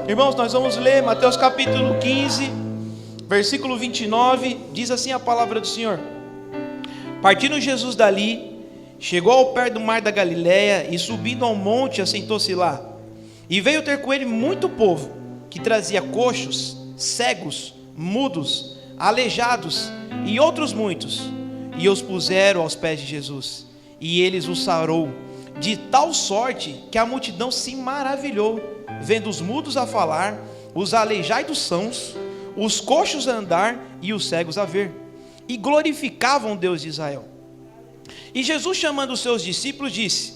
Irmãos, nós vamos ler Mateus capítulo 15, versículo 29, diz assim a palavra do Senhor: Partindo Jesus dali, chegou ao pé do mar da Galileia, e subindo ao monte, assentou-se lá. E veio ter com ele muito povo, que trazia coxos, cegos, mudos, aleijados, e outros muitos, e os puseram aos pés de Jesus, e eles os sarou, de tal sorte que a multidão se maravilhou, vendo os mudos a falar, os aleijados sãos, os coxos a andar e os cegos a ver, e glorificavam Deus de Israel. E Jesus, chamando os seus discípulos, disse: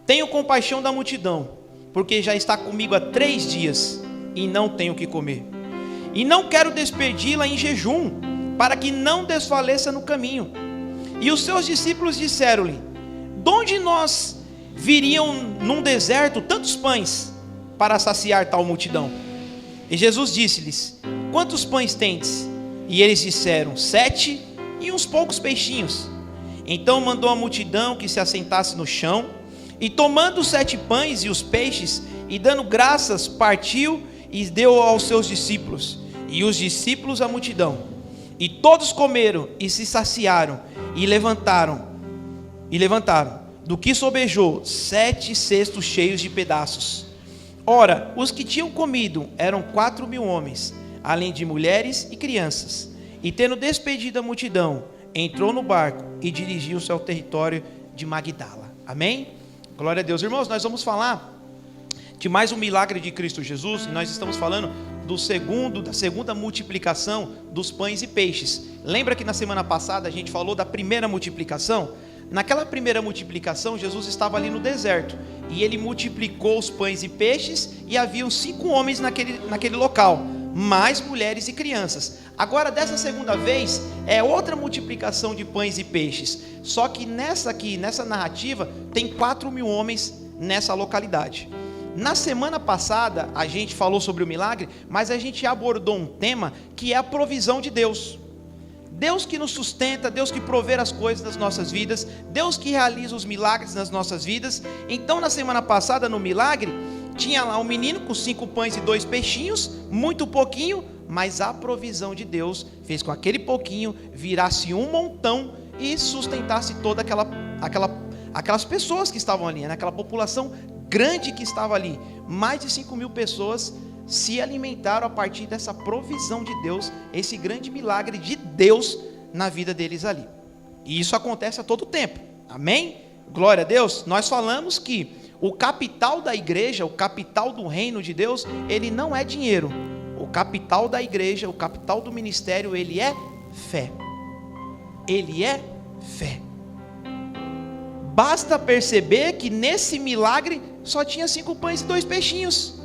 Tenho compaixão da multidão, porque já está comigo há 3 dias, e não tenho o que comer, e não quero despedi-la em jejum, para que não desfaleça no caminho. E os seus discípulos disseram-lhe: De onde nós viriam num deserto tantos pães para saciar tal multidão? E Jesus disse-lhes: Quantos pães tendes? E eles disseram: 7, e uns poucos peixinhos. Então mandou a multidão que se assentasse no chão, e tomando os 7 pães e os peixes, e dando graças, partiu e deu aos seus discípulos, e os discípulos à multidão. E todos comeram e se saciaram, e levantaram, do que sobejou 7 cestos cheios de pedaços. Ora, os que tinham comido eram 4.000 homens, além de mulheres e crianças. E tendo despedido a multidão, entrou no barco e dirigiu-se ao território de Magdala. Amém? Glória a Deus. Irmãos, nós vamos falar de mais um milagre de Cristo Jesus, e nós estamos falando da segunda multiplicação dos pães e peixes. Lembra que na semana passada a gente falou da primeira multiplicação? Naquela primeira multiplicação, Jesus estava ali no deserto, e ele multiplicou os pães e peixes, e haviam 5 homens naquele local, mais mulheres e crianças. Agora, dessa segunda vez, é outra multiplicação de pães e peixes, só que nessa narrativa, tem 4.000 homens nessa localidade. Na semana passada, a gente falou sobre o milagre, mas a gente abordou um tema que é a provisão de Deus. Deus que nos sustenta, Deus que provê as coisas nas nossas vidas, Deus que realiza os milagres nas nossas vidas. Então, na semana passada, no milagre, tinha lá um menino com 5 pães e 2 peixinhos, muito pouquinho, mas a provisão de Deus fez com que aquele pouquinho virasse um montão e sustentasse toda aquelas pessoas que estavam ali, aquela população grande que estava ali. Mais de 5.000 pessoas se alimentaram a partir dessa provisão de Deus, esse grande milagre de Deus na vida deles ali. E isso acontece a todo tempo, amém? Glória a Deus. Nós falamos que o capital da igreja, o capital do reino de Deus, ele não é dinheiro. O capital da igreja, o capital do ministério, ele é fé. Ele é fé. Basta perceber que nesse milagre só tinha 5 pães e 2 peixinhos.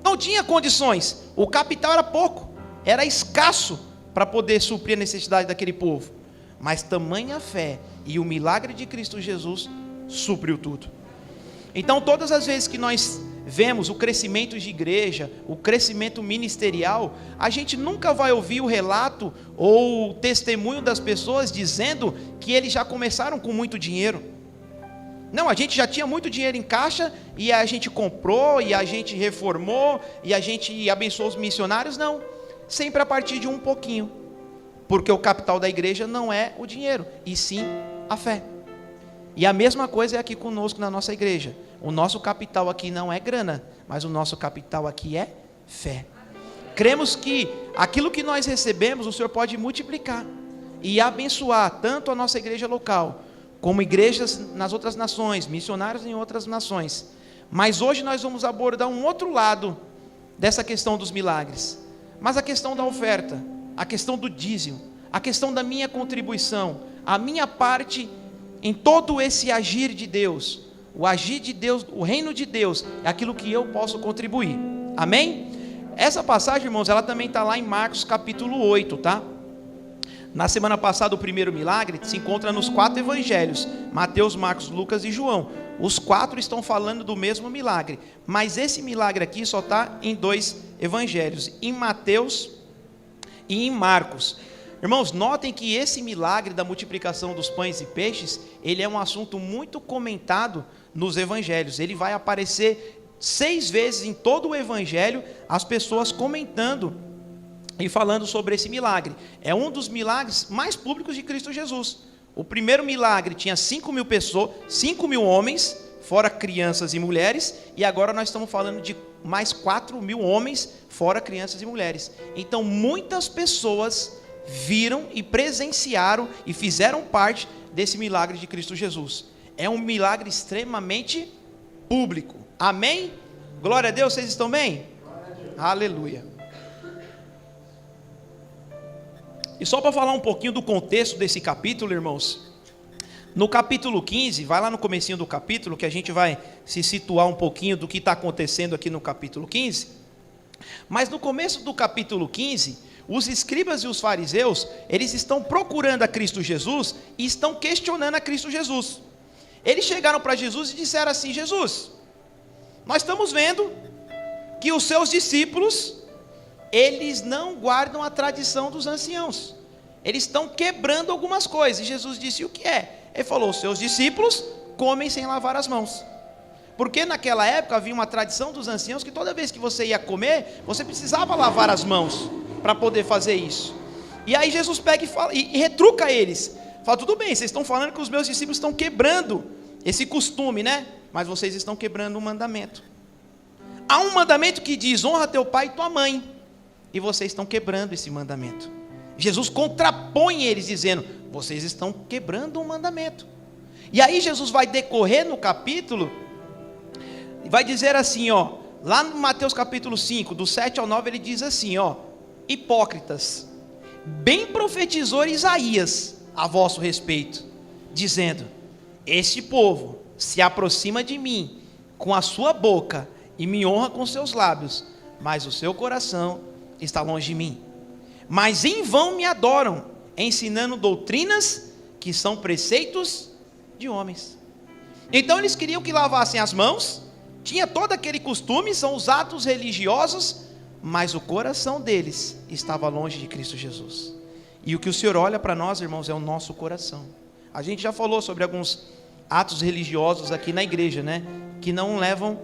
Não tinha condições, o capital era pouco, era escasso para poder suprir a necessidade daquele povo. Mas tamanha fé e o milagre de Cristo Jesus supriu tudo. Então, todas as vezes que nós vemos o crescimento de igreja, o crescimento ministerial, a gente nunca vai ouvir o relato ou o testemunho das pessoas dizendo que eles já começaram com muito dinheiro. Não, a gente já tinha muito dinheiro em caixa, e a gente comprou, e a gente reformou, e a gente abençoou os missionários. Não, sempre a partir de um pouquinho, porque o capital da igreja não é o dinheiro, e sim a fé. E a mesma coisa é aqui conosco na nossa igreja. O nosso capital aqui não é grana, mas o nosso capital aqui é fé. Cremos que aquilo que nós recebemos, o Senhor pode multiplicar e abençoar tanto a nossa igreja local, como igrejas nas outras nações, missionários em outras nações. Mas hoje nós vamos abordar um outro lado dessa questão dos milagres. Mas a questão da oferta, a questão do dízimo, a questão da minha contribuição, a minha parte em todo esse agir de Deus. O agir de Deus, o reino de Deus, é aquilo que eu posso contribuir. Amém? Essa passagem, irmãos, ela também está lá em Marcos capítulo 8, tá? Na semana passada, o primeiro milagre se encontra nos 4 evangelhos, Mateus, Marcos, Lucas e João. Os 4 estão falando do mesmo milagre, mas esse milagre aqui só está em 2 evangelhos, em Mateus e em Marcos. Irmãos, notem que esse milagre da multiplicação dos pães e peixes, ele é um assunto muito comentado nos evangelhos. Ele vai aparecer 6 vezes em todo o evangelho, as pessoas comentando e falando sobre esse milagre. É um dos milagres mais públicos de Cristo Jesus. O primeiro milagre tinha 5.000 pessoas, 5.000 homens, fora crianças e mulheres, e agora nós estamos falando de mais 4.000 homens, fora crianças e mulheres. Então muitas pessoas viram e presenciaram e fizeram parte desse milagre de Cristo Jesus. É um milagre extremamente público. Amém? Glória a Deus, vocês estão bem? Aleluia. E só para falar um pouquinho do contexto desse capítulo, irmãos, no capítulo 15, vai lá no comecinho do capítulo, que a gente vai se situar um pouquinho do que está acontecendo aqui no capítulo 15, mas no começo do capítulo 15, os escribas e os fariseus, eles estão procurando a Cristo Jesus e estão questionando a Cristo Jesus. Eles chegaram para Jesus e disseram assim: Jesus, nós estamos vendo que os seus discípulos, eles não guardam a tradição dos anciãos, eles estão quebrando algumas coisas. E Jesus disse: o que é? Ele falou: os seus discípulos comem sem lavar as mãos. Porque naquela época havia uma tradição dos anciãos que toda vez que você ia comer, você precisava lavar as mãos para poder fazer isso. E aí Jesus pega e fala, e retruca eles. Fala: tudo bem, vocês estão falando que os meus discípulos estão quebrando esse costume, né? Mas vocês estão quebrando um mandamento. Há um mandamento que diz: honra teu pai e tua mãe. E vocês estão quebrando esse mandamento. Jesus contrapõe eles dizendo: vocês estão quebrando um mandamento. E aí Jesus vai decorrer no capítulo, e vai dizer assim, ó, lá no Mateus capítulo 5, do 7 ao 9, ele diz assim, ó: hipócritas, bem profetizou Isaías a vosso respeito, dizendo: este povo se aproxima de mim com a sua boca e me honra com seus lábios, mas o seu coração está longe de mim. Mas em vão me adoram, ensinando doutrinas que são preceitos de homens. Então eles queriam que lavassem as mãos, tinha todo aquele costume, são os atos religiosos, mas o coração deles estava longe de Cristo Jesus. E o que o Senhor olha para nós, irmãos, é o nosso coração. A gente já falou sobre alguns atos religiosos aqui na igreja, né? Que não levam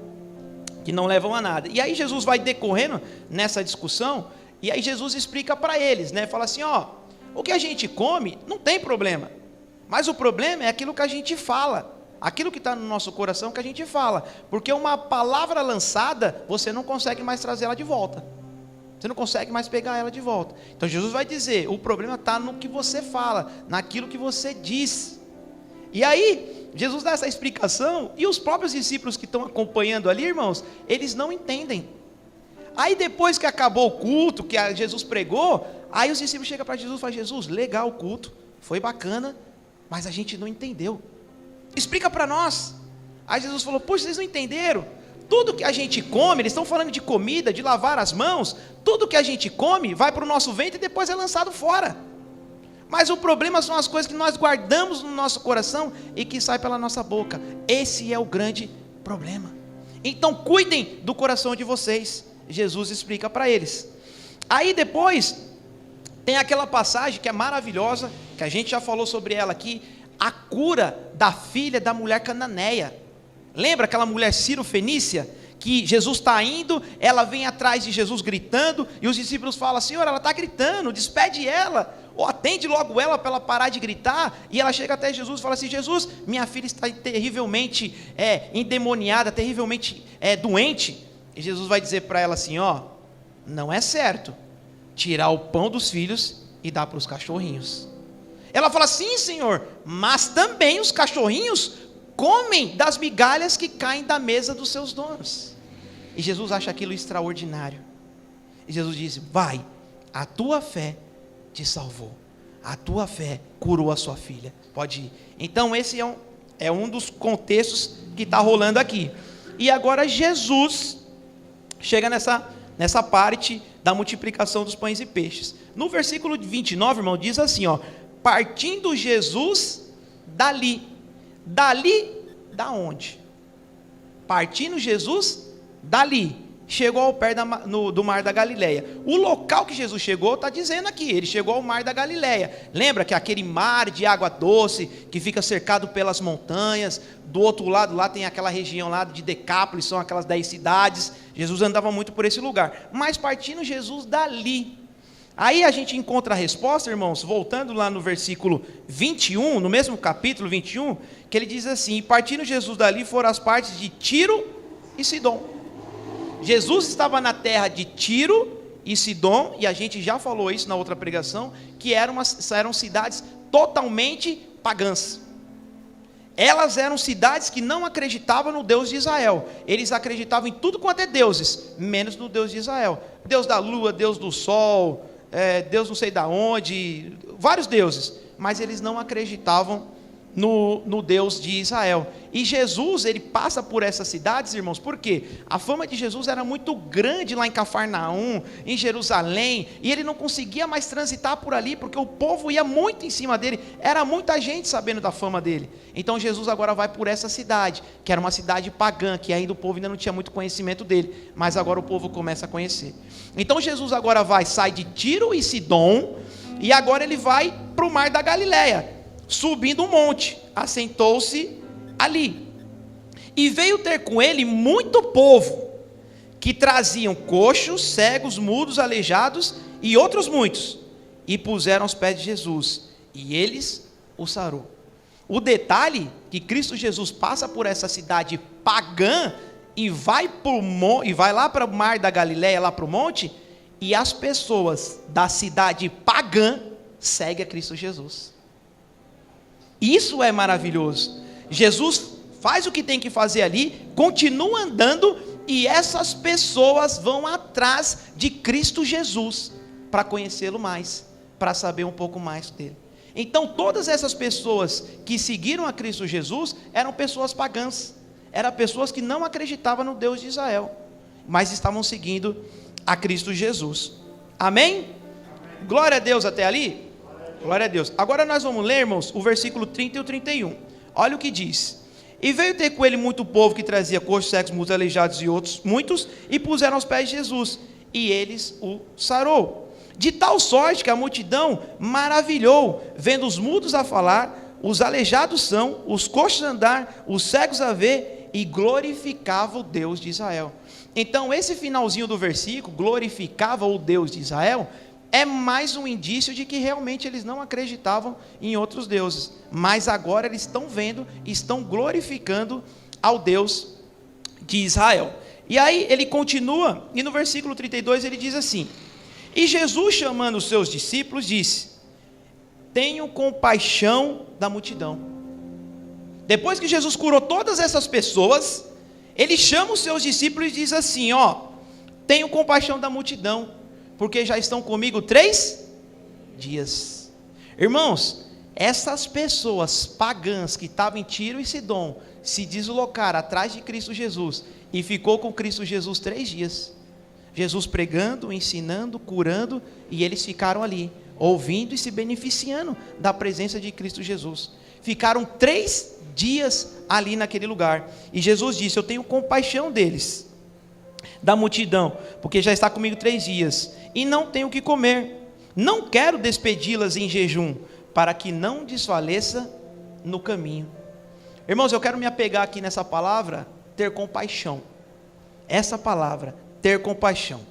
a nada. E aí Jesus vai decorrendo nessa discussão, e aí Jesus explica para eles, né? Fala assim: ó, o que a gente come não tem problema, mas o problema é aquilo que a gente fala, aquilo que está no nosso coração que a gente fala, porque uma palavra lançada, você não consegue mais trazer ela de volta, você não consegue mais pegar ela de volta. Então Jesus vai dizer: o problema está no que você fala, naquilo que você diz. E aí Jesus dá essa explicação, e os próprios discípulos que estão acompanhando ali, irmãos, eles não entendem. Aí depois que acabou o culto, que Jesus pregou, aí os discípulos chegam para Jesus e falam: Jesus, legal o culto, foi bacana, mas a gente não entendeu, explica para nós. Aí Jesus falou: poxa, vocês não entenderam? Tudo que a gente come, eles estão falando de comida, de lavar as mãos, tudo que a gente come vai para o nosso ventre e depois é lançado fora. Mas o problema são as coisas que nós guardamos no nosso coração e que saem pela nossa boca. Esse é o grande problema. Então cuidem do coração de vocês. Jesus explica para eles. Aí depois tem aquela passagem que é maravilhosa, que a gente já falou sobre ela aqui, a cura da filha da mulher cananeia. Lembra aquela mulher Ciro-fenícia, que Jesus está indo, ela vem atrás de Jesus gritando, e os discípulos falam: Senhor, ela está gritando, despede ela, ou atende logo ela para ela parar de gritar. E ela chega até Jesus e fala assim: Jesus, minha filha está terrivelmente endemoniada, terrivelmente doente. E Jesus vai dizer para ela assim: ó, não é certo tirar o pão dos filhos e dar para os cachorrinhos. Ela fala: sim, Senhor, mas também os cachorrinhos comem das migalhas que caem da mesa dos seus donos. E Jesus acha aquilo extraordinário. E Jesus diz: vai, a tua fé te salvou, a tua fé curou a sua filha, pode ir. Então esse é um dos contextos que está rolando aqui. E agora Jesus chega nessa parte da multiplicação dos pães e peixes. No versículo 29, irmão, diz assim, ó: partindo Jesus dali. Dali da onde? Partindo Jesus dali. chegou ao pé do mar da Galileia. O local que Jesus chegou, está dizendo aqui, ele chegou ao mar da Galileia. Lembra que aquele mar de água doce, que fica cercado pelas montanhas, do outro lado lá tem aquela região lá de Decápolis, são aquelas 10 cidades, Jesus andava muito por esse lugar. Mas partindo Jesus dali, aí a gente encontra a resposta, irmãos, voltando lá no versículo 21, no mesmo capítulo 21, que ele diz assim: e partindo Jesus dali foram as partes de Tiro e Sidom. Jesus estava na terra de Tiro e Sidom, e a gente já falou isso na outra pregação, que eram cidades totalmente pagãs. Elas eram cidades que não acreditavam no Deus de Israel. Eles acreditavam em tudo quanto é deuses, menos no Deus de Israel. Deus da lua, Deus do sol, Deus não sei da onde, vários deuses, mas eles não acreditavam no Deus de Israel. E Jesus, ele passa por essas cidades, irmãos, porque a fama de Jesus era muito grande lá em Cafarnaum, em Jerusalém, e ele não conseguia mais transitar por ali, porque o povo ia muito em cima dele, era muita gente sabendo da fama dele. Então Jesus agora vai por essa cidade, que era uma cidade pagã, que ainda o povo ainda não tinha muito conhecimento dele, mas agora o povo começa a conhecer. Então Jesus agora sai de Tiro e Sidom, e agora ele vai para o mar da Galileia, subindo um monte, assentou-se ali, e veio ter com ele muito povo, que traziam coxos, cegos, mudos, aleijados, e outros muitos, e puseram aos pés de Jesus, e eles o sarou. O detalhe, que Cristo Jesus passa por essa cidade pagã, e vai lá para o mar da Galileia, lá para o monte, e as pessoas da cidade pagã, seguem a Cristo Jesus. Isso é maravilhoso. Jesus faz o que tem que fazer ali, continua andando, e essas pessoas vão atrás de Cristo Jesus, para conhecê-lo mais, para saber um pouco mais dele. Então todas essas pessoas que seguiram a Cristo Jesus, eram pessoas pagãs, eram pessoas que não acreditavam no Deus de Israel, mas estavam seguindo a Cristo Jesus. Amém? Glória a Deus até ali? Glória a Deus. Agora nós vamos ler, irmãos, o versículo 30 e o 31. Olha o que diz: e veio ter com ele muito povo que trazia coxos, cegos, mudos, aleijados e outros muitos, e puseram aos pés de Jesus, e eles o sarou. De tal sorte que a multidão maravilhou, vendo os mudos a falar, os aleijados são, os coxos a andar, os cegos a ver, e glorificava o Deus de Israel. Então esse finalzinho do versículo, glorificava o Deus de Israel, é mais um indício de que realmente eles não acreditavam em outros deuses, mas agora eles estão vendo e estão glorificando ao Deus de Israel. E aí ele continua, e no versículo 32 ele diz assim: e Jesus, chamando os seus discípulos, disse: tenham compaixão da multidão. Depois que Jesus curou todas essas pessoas, ele chama os seus discípulos e diz assim: tenham compaixão da multidão, porque já estão comigo 3 dias. Irmãos, essas pessoas pagãs que estavam em Tiro e Sidom, se deslocaram atrás de Cristo Jesus, e ficou com Cristo Jesus 3 dias, Jesus pregando, ensinando, curando, e eles ficaram ali, ouvindo e se beneficiando da presença de Cristo Jesus. Ficaram 3 dias ali naquele lugar, e Jesus disse: eu tenho compaixão deles, da multidão, porque já está comigo 3 dias, e não tenho o que comer, não quero despedi-las em jejum, para que não desfaleça no caminho. Irmãos, eu quero me apegar aqui nessa palavra, ter compaixão. Essa palavra, ter compaixão,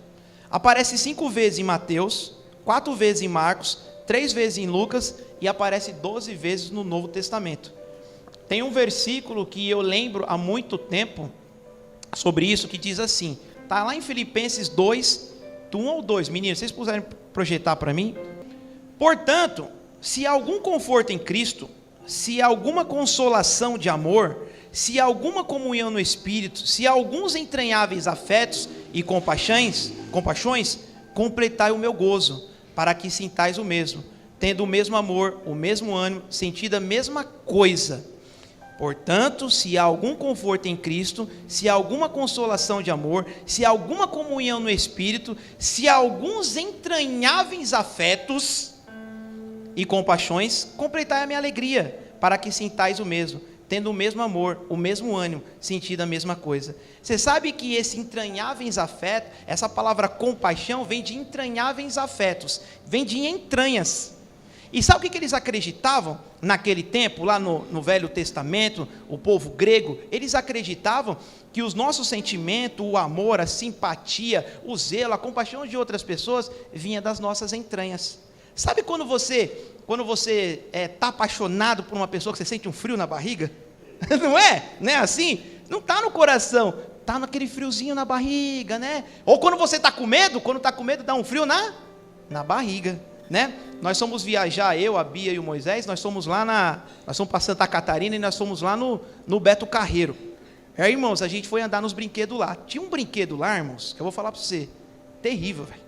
aparece 5 vezes em Mateus, 4 vezes em Marcos, 3 vezes em Lucas, e aparece 12 vezes no Novo Testamento. Tem um versículo que eu lembro há muito tempo sobre isso, que diz assim, está lá em Filipenses 2, do 1 ao 2, meninos, vocês puderem projetar para mim? Portanto, se há algum conforto em Cristo, se há alguma consolação de amor, se há alguma comunhão no Espírito, se há alguns entranháveis afetos e compaixões, completai o meu gozo, para que sintais o mesmo, tendo o mesmo amor, o mesmo ânimo, sentindo a mesma coisa. Portanto, se há algum conforto em Cristo, se há alguma consolação de amor, se há alguma comunhão no Espírito, se há alguns entranháveis afetos e compaixões, completai a minha alegria, para que sintais o mesmo, tendo o mesmo amor, o mesmo ânimo, sentindo a mesma coisa. Você sabe que esse entranháveis afetos, essa palavra compaixão vem de entranháveis afetos, vem de entranhas. E sabe o que eles acreditavam naquele tempo, lá no Velho Testamento, o povo grego? Eles acreditavam que os nossos sentimentos, o amor, a simpatia, o zelo, a compaixão de outras pessoas, vinha das nossas entranhas. Sabe quando você está apaixonado por uma pessoa que você sente um frio na barriga? Não é assim? Não está no coração, está naquele friozinho na barriga, né? Ou quando você está com medo, dá um frio na barriga, né? Nós fomos viajar, eu, a Bia e o Moisés, nós fomos para Santa Catarina e nós fomos lá no Beto Carreiro. Aí, irmãos, a gente foi andar nos brinquedos lá. Tinha um brinquedo lá, irmãos, que eu vou falar para você, terrível, velho.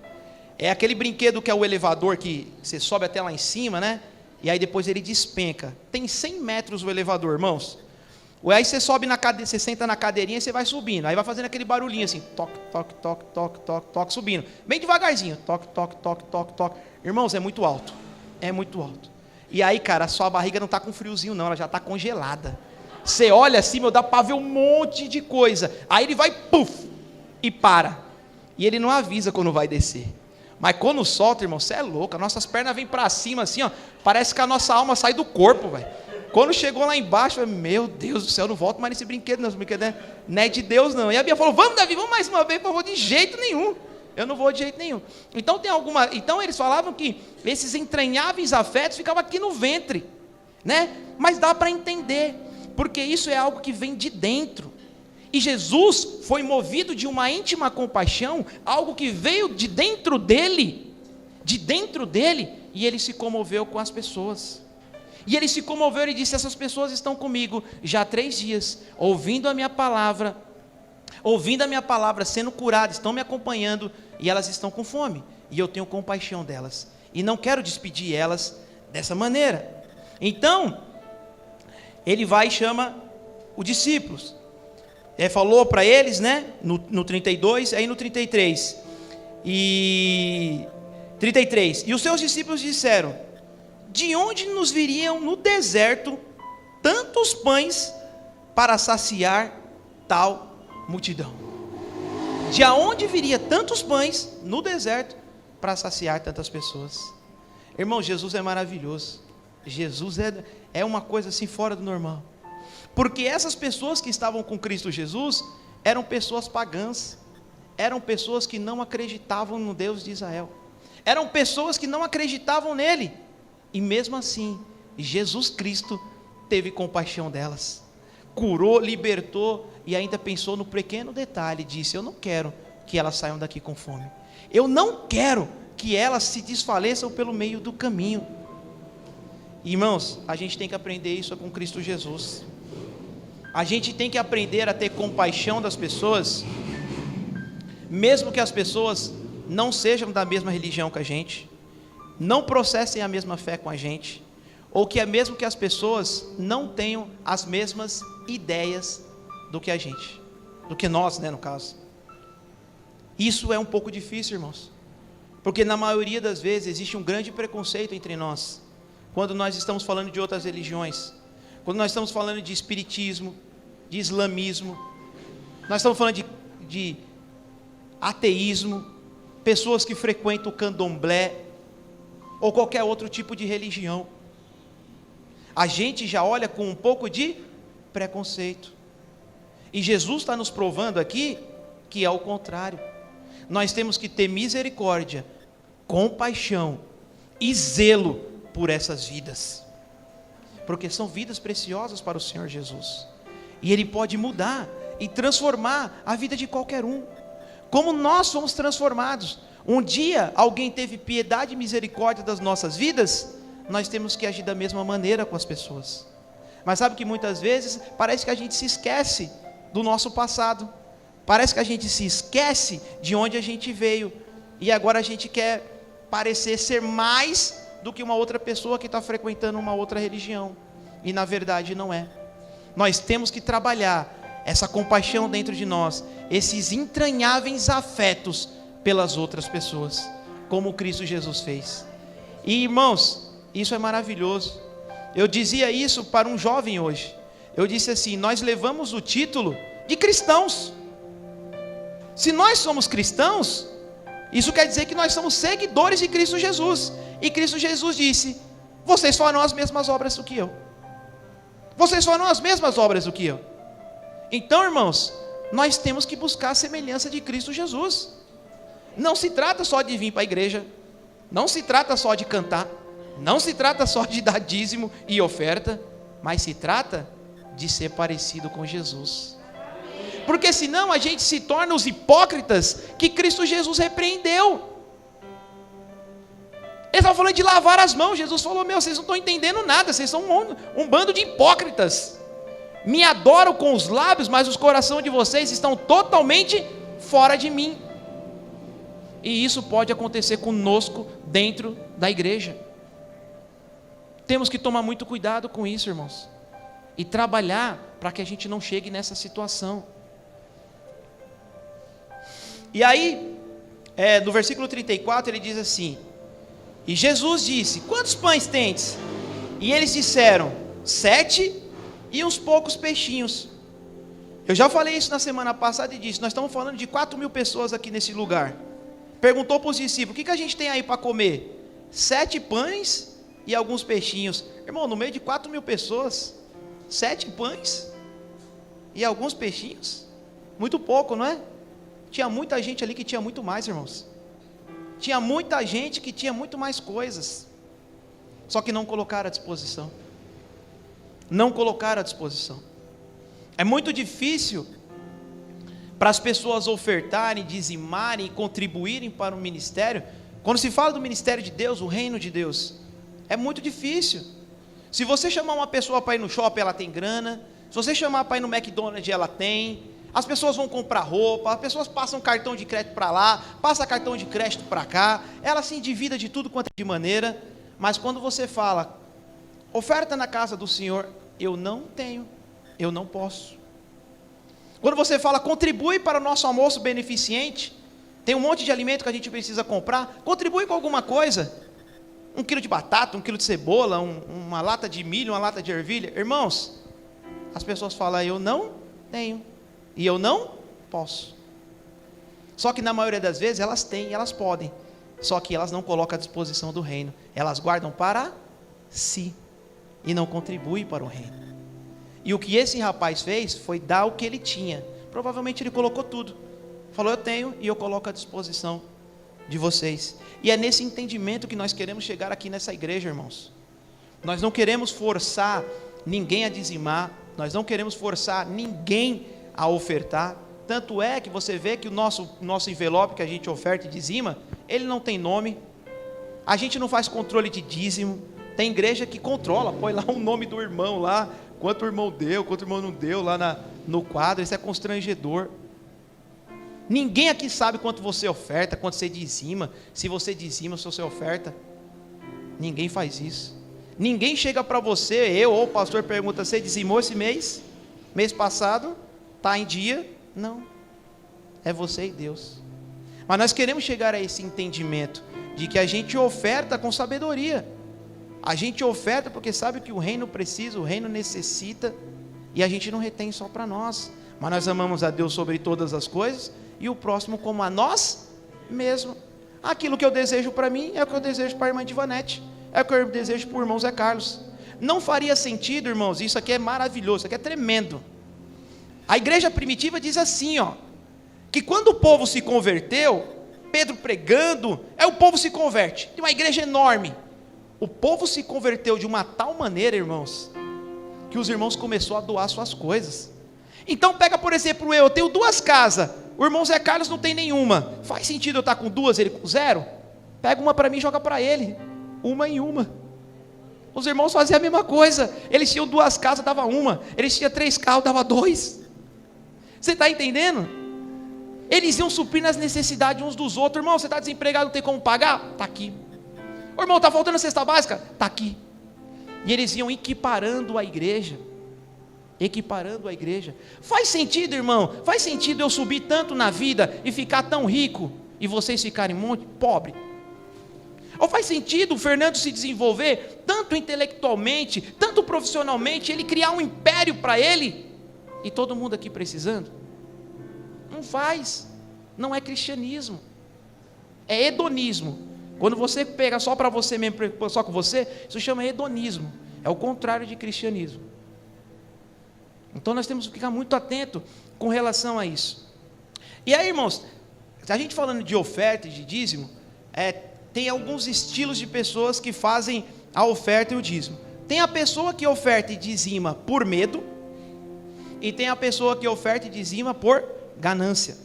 É aquele brinquedo que é o elevador, que você sobe até lá em cima, né? E aí depois ele despenca. Tem 100 metros o elevador, irmãos. Aí você sobe você senta na cadeirinha e você vai subindo. Aí vai fazendo aquele barulhinho assim, toque, toque, toque, toque, toque, toque, subindo. Bem devagarzinho, toque, toque, toque, toque, toque. Irmãos, é muito alto. É muito alto. E aí, cara, a sua barriga não está com friozinho não, ela já está congelada. Você olha assim, dá para ver um monte de coisa. Aí ele vai, puf, e para. E ele não avisa quando vai descer. Mas quando solta, irmão, você é louco. As nossas pernas vêm para cima assim, ó. Parece que a nossa alma sai do corpo, velho. Quando chegou lá embaixo, meu Deus do céu, eu não volto mais nesse brinquedo, não. Esse brinquedo não é de Deus, não. E a Bia falou, vamos, Davi, vamos mais uma vez. Eu vou de jeito nenhum. Eu não vou de jeito nenhum. Então eles falavam que esses entranháveis afetos ficavam aqui no ventre, né? Mas dá para entender, porque isso é algo que vem de dentro. E Jesus foi movido de uma íntima compaixão, algo que veio de dentro dele, e ele se comoveu com as pessoas. E ele se comoveu e disse, essas pessoas estão comigo já há 3 dias, ouvindo a minha palavra, sendo curadas, estão me acompanhando, e elas estão com fome, e eu tenho compaixão delas, e não quero despedir elas dessa maneira. Então, ele vai e chama os discípulos. Falou para eles, né, no 32, aí no 33, e os seus discípulos disseram, de onde nos viriam no deserto tantos pães para saciar tal multidão? De onde viria tantos pães no deserto para saciar tantas pessoas? Irmão, Jesus é maravilhoso. Jesus é uma coisa assim fora do normal. Porque essas pessoas que estavam com Cristo Jesus eram pessoas pagãs, eram pessoas que não acreditavam no Deus de Israel, eram pessoas que não acreditavam nele, e mesmo assim, Jesus Cristo teve compaixão delas, curou, libertou, e ainda pensou no pequeno detalhe, disse, eu não quero que elas saiam daqui com fome, eu não quero que elas se desfaleçam pelo meio do caminho. Irmãos, a gente tem que aprender isso com Cristo Jesus. A gente tem que aprender a ter compaixão das pessoas, mesmo que as pessoas não sejam da mesma religião que a gente, não processem a mesma fé com a gente, ou que é mesmo que as pessoas não tenham as mesmas ideias do que a gente, do que nós, né, no caso. Isso é um pouco difícil, irmãos, porque na maioria das vezes existe um grande preconceito entre nós, quando nós estamos falando de outras religiões, quando nós estamos falando de espiritismo, de islamismo, nós estamos falando de ateísmo, pessoas que frequentam o candomblé, ou qualquer outro tipo de religião, a gente já olha com um pouco de preconceito, e Jesus está nos provando aqui, que é o contrário, nós temos que ter misericórdia, compaixão e zelo por essas vidas, porque são vidas preciosas para o Senhor Jesus, e Ele pode mudar e transformar a vida de qualquer um, como nós fomos transformados. Um dia alguém teve piedade e misericórdia das nossas vidas, nós temos que agir da mesma maneira com as pessoas. Mas sabe que muitas vezes parece que a gente se esquece do nosso passado, parece que a gente se esquece de onde a gente veio, e agora a gente quer parecer ser mais do que uma outra pessoa que está frequentando uma outra religião, e na verdade não é. Nós temos que trabalhar essa compaixão dentro de nós, esses entranháveis afetos pelas outras pessoas, como Cristo Jesus fez. E irmãos, isso é maravilhoso. Eu dizia isso para um jovem hoje. eu disse assim: nós levamos o título de cristãos. Se nós somos cristãos, isso quer dizer que nós somos seguidores de Cristo Jesus. E Cristo Jesus disse: vocês farão as mesmas obras do que eu. Vocês farão as mesmas obras do que eu. Então, irmãos, nós temos que buscar a semelhança de Cristo Jesus. Não se trata só de vir para a igreja, não se trata só de cantar, não se trata só de dar dízimo e oferta, mas se trata de ser parecido com Jesus. Porque senão a gente se torna os hipócritas que Cristo Jesus repreendeu. Ele estava falando de lavar as mãos. Jesus falou: meu, vocês não estão entendendo nada, vocês são um bando de hipócritas. Me adoram com os lábios, mas os corações de vocês estão totalmente fora de mim. E isso pode acontecer conosco dentro da igreja. Temos que tomar muito cuidado com isso, irmãos, e trabalhar para que a gente não chegue nessa situação. E aí, no versículo 34, ele diz assim: e Jesus disse: quantos pães tendes? E eles disseram: 7 e uns poucos peixinhos. Eu já falei isso na semana passada e disse: nós estamos falando de 4.000 pessoas aqui nesse lugar. Perguntou para os discípulos: o que a gente tem aí para comer? 7 pães e alguns peixinhos. Irmão, no meio de 4.000 pessoas, 7 pães e alguns peixinhos, muito pouco, não é? Tinha muita gente ali que tinha muito mais, irmãos. Tinha muita gente que tinha muito mais coisas, só que não colocaram à disposição. Não colocaram à disposição. É muito difícil para as pessoas ofertarem, dizimarem e contribuírem para o ministério. Quando se fala do ministério de Deus, o reino de Deus, é muito difícil. Se você chamar uma pessoa para ir no shopping, ela tem grana. Se você chamar para ir no McDonald's, ela tem. As pessoas vão comprar roupa, as pessoas passam cartão de crédito para lá, passa cartão de crédito para cá, ela se endivida de tudo quanto é de maneira. Mas quando você fala: oferta na casa do Senhor, eu não tenho, eu não posso. Quando você fala: contribui para o nosso almoço beneficente, tem um monte de alimento que a gente precisa comprar, contribui com alguma coisa, 1 quilo de batata, 1 quilo de cebola, uma lata de milho, uma lata de ervilha. Irmãos, as pessoas falam: eu não tenho, e eu não posso. Só que na maioria das vezes elas têm, elas podem, só que elas não colocam à disposição do reino, elas guardam para si, e não contribuem para o reino. E o que esse rapaz fez foi dar o que ele tinha. Provavelmente ele colocou tudo, falou: eu tenho e eu coloco à disposição de vocês. E é nesse entendimento que nós queremos chegar aqui nessa igreja, irmãos. Nós não queremos forçar ninguém a dizimar, nós não queremos forçar ninguém a ofertar. Tanto é que você vê que o nosso envelope que a gente oferta e dizima, ele não tem nome. A gente não faz controle de dízimo. Tem igreja que controla, põe lá o nome do irmão lá, quanto o irmão deu, quanto o irmão não deu lá no quadro. Isso é constrangedor. Ninguém aqui sabe quanto você oferta, quanto você dizima, se você dizima, se você oferta. Ninguém faz isso. Ninguém chega para você, eu ou o pastor pergunta: você dizimou esse mês? Mês passado? Está em dia? Não. É você e Deus. Mas nós queremos chegar a esse entendimento de que a gente oferta com sabedoria. A gente oferta porque sabe que o reino precisa, o reino necessita, e a gente não retém só para nós, mas nós amamos a Deus sobre todas as coisas e o próximo como a nós mesmo. Aquilo que eu desejo para mim é o que eu desejo para a irmã Divanete, é o que eu desejo para o irmão Zé Carlos. Não faria sentido, irmãos, isso aqui é maravilhoso, isso aqui é tremendo. A igreja primitiva diz assim, que quando o povo se converteu, Pedro pregando, o povo se converte, tem uma igreja enorme. O povo se converteu de uma tal maneira, irmãos, que os irmãos começaram a doar suas coisas. Então pega, por exemplo, eu tenho 2 casas, o irmão Zé Carlos não tem nenhuma. Faz sentido eu estar com 2, ele com 0? Pega uma para mim e joga para ele, uma em uma. Os irmãos faziam a mesma coisa. Eles tinham 2 casas, dava uma. Eles tinham 3 carros, dava 2. Você está entendendo? Eles iam suprir nas necessidades uns dos outros. Irmão, você está desempregado, não tem como pagar? Está aqui. Ô, irmão, está faltando a cesta básica? Está aqui. E eles iam equiparando a igreja. Equiparando a igreja. Faz sentido, irmão? Faz sentido eu subir tanto na vida e ficar tão rico e vocês ficarem muito pobre? Ou faz sentido o Fernando se desenvolver tanto intelectualmente, tanto profissionalmente, ele criar um império para ele, e todo mundo aqui precisando? Não faz. Não é cristianismo, é hedonismo. Quando você pega só para você mesmo, só com você, isso chama hedonismo. É o contrário de cristianismo. Então nós temos que ficar muito atento com relação a isso. E aí, irmãos, a gente falando de oferta e de dízimo, tem alguns estilos de pessoas que fazem a oferta e o dízimo. Tem a pessoa que oferta e dizima por medo, e tem a pessoa que oferta e dizima por ganância.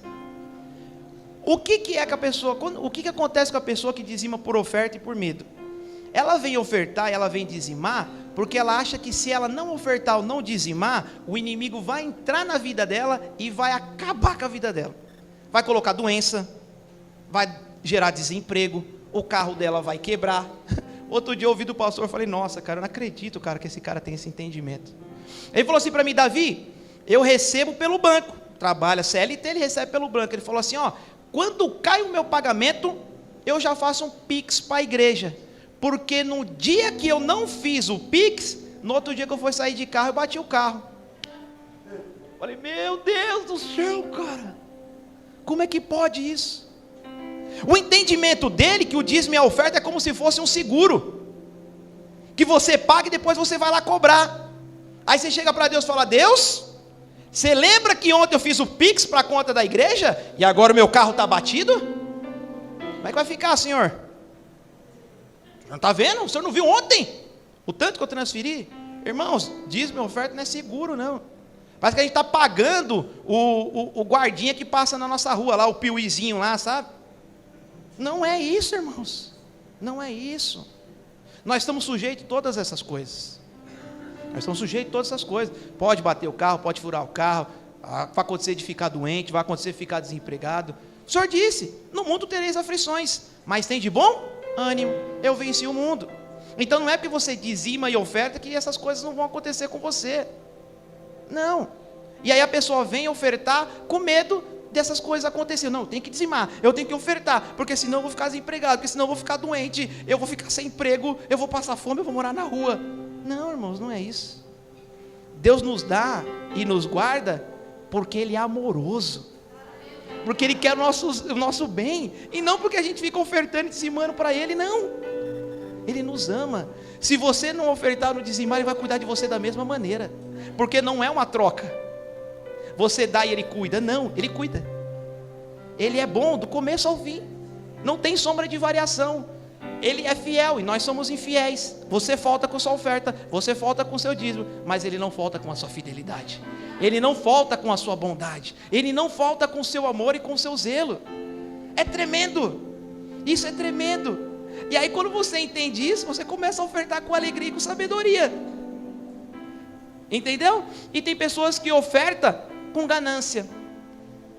O que é que a pessoa, o que acontece com a pessoa que dizima por oferta e por medo? Ela vem ofertar e ela vem dizimar, porque ela acha que se ela não ofertar ou não dizimar, o inimigo vai entrar na vida dela e vai acabar com a vida dela. Vai colocar doença, vai gerar desemprego, o carro dela vai quebrar. Outro dia eu ouvi do pastor, eu falei, nossa, cara, eu não acredito, cara, que esse cara tem esse entendimento. Ele falou assim para mim, Davi, eu recebo pelo banco, trabalha CLT, ele recebe pelo banco. Ele falou assim, ó, quando cai o meu pagamento, eu já faço um Pix para a igreja, porque no dia que eu não fiz o Pix, no outro dia que eu fui sair de carro, eu bati o carro. Falei, meu Deus do céu, cara, como é que pode isso? O entendimento dele, que o dízimo e a oferta é como se fosse um seguro, que você paga e depois você vai lá cobrar. Aí você chega para Deus e fala, Deus, você lembra que ontem eu fiz o Pix para a conta da igreja, e agora o meu carro está batido? Como é que vai ficar, senhor? Não está vendo? O senhor não viu ontem o tanto que eu transferi? Irmãos, dízimo e oferta não é seguro, não. Parece que a gente está pagando o guardinha que passa na nossa rua, lá, o piuizinho lá, sabe? Não é isso, irmãos. Não é isso. Nós estamos sujeitos a todas essas coisas. Nós estamos sujeitos a todas essas coisas. Pode bater o carro, pode furar o carro, vai acontecer de ficar doente, vai acontecer de ficar desempregado. O Senhor disse, no mundo tereis aflições, mas tem de bom ânimo, eu venci o mundo. Então não é porque você dizima e oferta que essas coisas não vão acontecer com você. Não. E aí a pessoa vem ofertar com medo dessas coisas acontecerem. Não, eu tenho que dizimar, eu tenho que ofertar, porque senão eu vou ficar desempregado, porque senão eu vou ficar doente, eu vou ficar sem emprego, eu vou passar fome, eu vou morar na rua. Não, irmãos, não é isso. Deus nos dá e nos guarda porque Ele é amoroso, porque Ele quer o nosso bem, e não porque a gente fica ofertando e dizimando para Ele, não. Ele nos ama. Se você não ofertar no dizimar, Ele vai cuidar de você da mesma maneira, porque não é uma troca. Você dá e Ele cuida. Não, Ele cuida. Ele é bom do começo ao fim, não tem sombra de variação. Ele é fiel e nós somos infiéis. Você falta com sua oferta, você falta com seu dízimo, mas Ele não falta com a sua fidelidade, Ele não falta com a sua bondade, Ele não falta com o seu amor e com o seu zelo. É tremendo, isso é tremendo. E aí quando você entende isso, você começa a ofertar com alegria e com sabedoria. Entendeu? E tem pessoas que ofertam com ganância.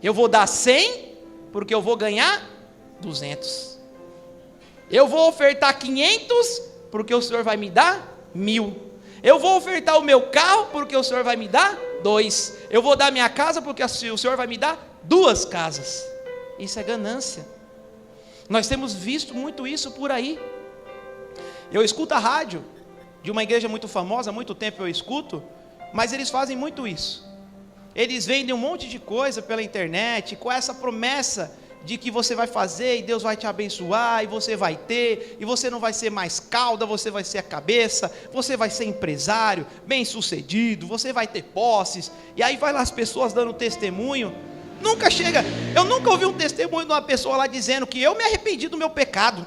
Eu vou dar 100 porque eu vou ganhar 200. Eu vou ofertar 500 porque o Senhor vai me dar 1000. Eu vou ofertar o meu carro porque o Senhor vai me dar 2. Eu vou dar minha casa porque o Senhor vai me dar 2 casas. Isso é ganância. Nós temos visto muito isso por aí. Eu escuto a rádio de uma igreja muito famosa, há muito tempo eu escuto, mas eles fazem muito isso. Eles vendem um monte de coisa pela internet, com essa promessa de que você vai fazer e Deus vai te abençoar, e você vai ter, e você não vai ser mais cauda, você vai ser a cabeça, você vai ser empresário, bem sucedido, você vai ter posses, e aí vai lá as pessoas dando testemunho. Nunca chega, eu nunca ouvi um testemunho de uma pessoa lá dizendo que eu me arrependi do meu pecado,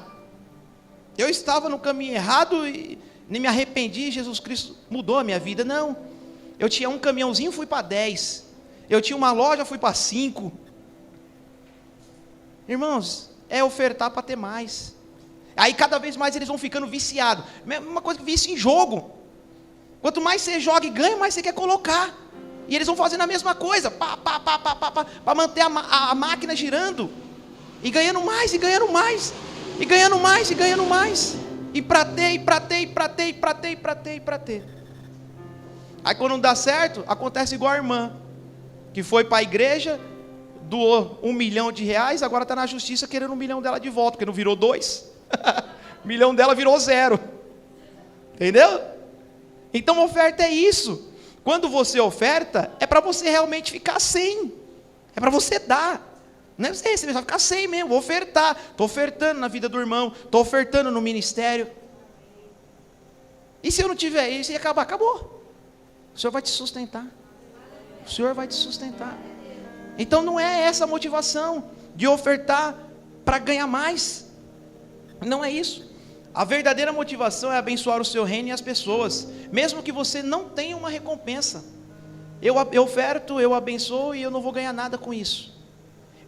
eu estava no caminho errado e nem me arrependi, Jesus Cristo mudou a minha vida. Não, eu tinha um caminhãozinho, fui para 10, eu tinha uma loja, fui para 5. Irmãos, é ofertar para ter mais. Aí cada vez mais eles vão ficando viciados. Uma coisa que vício em jogo. Quanto mais você joga e ganha, mais você quer colocar. E eles vão fazendo a mesma coisa, para manter a máquina girando. E ganhando mais, e ganhando mais. E ganhando mais, e ganhando mais. E para ter, e para ter, e para ter, e para ter, e para ter, e para ter. Aí quando não dá certo, acontece igual a irmã, que foi para a igreja, doou R$1 milhão, agora está na justiça querendo R$1 milhão dela de volta, porque não virou 2. milhão dela virou 0. Entendeu? Então oferta é isso. Quando você oferta, é para você realmente ficar sem. É para você dar. Não é você vai ficar sem mesmo, vou ofertar. Estou ofertando na vida do irmão, estou ofertando no ministério. E se eu não tiver isso, e acabar, acabou. O Senhor vai te sustentar. O Senhor vai te sustentar. Então não é essa a motivação de ofertar para ganhar mais. Não é isso. A verdadeira motivação é abençoar o seu reino e as pessoas, mesmo que você não tenha uma recompensa. Eu oferto, eu abençoo e eu não vou ganhar nada com isso.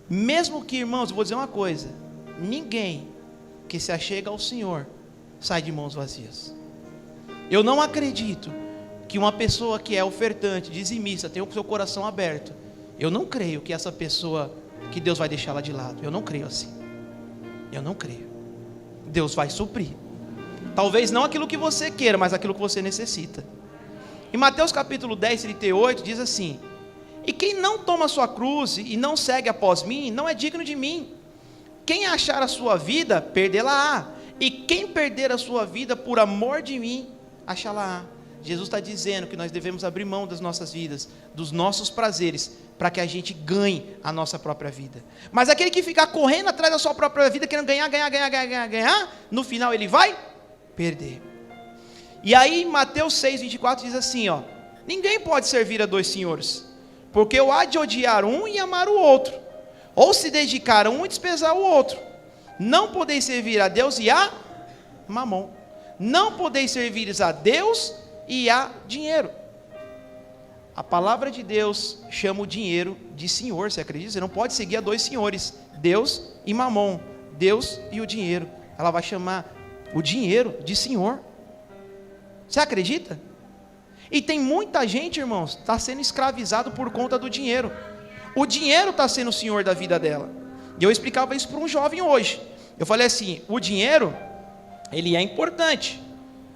Mesmo que, irmãos, eu vou dizer uma coisa: ninguém que se achega ao Senhor sai de mãos vazias. Eu não acredito que uma pessoa que é ofertante, dizimista, tem o seu coração aberto. Eu não creio que essa pessoa, que Deus vai deixá-la de lado. Eu não creio assim. Eu não creio. Deus vai suprir. Talvez não aquilo que você queira, mas aquilo que você necessita. Em Mateus capítulo 10, 38, diz assim: e quem não toma a sua cruz e não segue após mim, não é digno de mim. Quem achar a sua vida, perdê-la-á. E quem perder a sua vida por amor de mim, achá-la-á. Jesus está dizendo que nós devemos abrir mão das nossas vidas, dos nossos prazeres, para que a gente ganhe a nossa própria vida. Mas aquele que ficar correndo atrás da sua própria vida, querendo ganhar, no final ele vai perder. E aí Mateus 6, 24 diz assim, ó: ninguém pode servir a 2 senhores, porque ou há de odiar um e amar o outro, ou se dedicar a um e desprezar o outro. Não podeis servir a Deus e a Mamon. Não podeis servir a Deus e a dinheiro. A palavra de Deus chama o dinheiro de senhor, você acredita? Você não pode seguir a 2 senhores, Deus e Mamon, Deus e o dinheiro. Ela vai chamar o dinheiro de senhor. Você acredita? E tem muita gente, irmãos, está sendo escravizado por conta do dinheiro. O dinheiro está sendo o senhor da vida dela. E eu explicava isso para um jovem hoje. Eu falei assim: o dinheiro, ele é importante.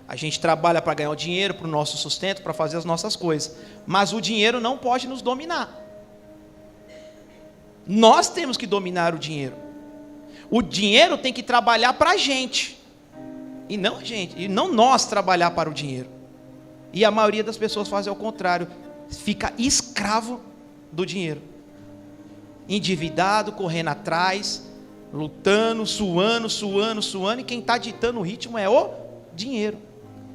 A gente trabalha para ganhar o dinheiro, para o nosso sustento, para fazer as nossas coisas. Mas o dinheiro não pode nos dominar. Nós temos que dominar o dinheiro. O dinheiro tem que trabalhar para a gente. E não nós trabalhar para o dinheiro. E a maioria das pessoas faz ao contrário. Fica escravo do dinheiro. Endividado, correndo atrás, lutando, suando. E quem está ditando o ritmo é o dinheiro.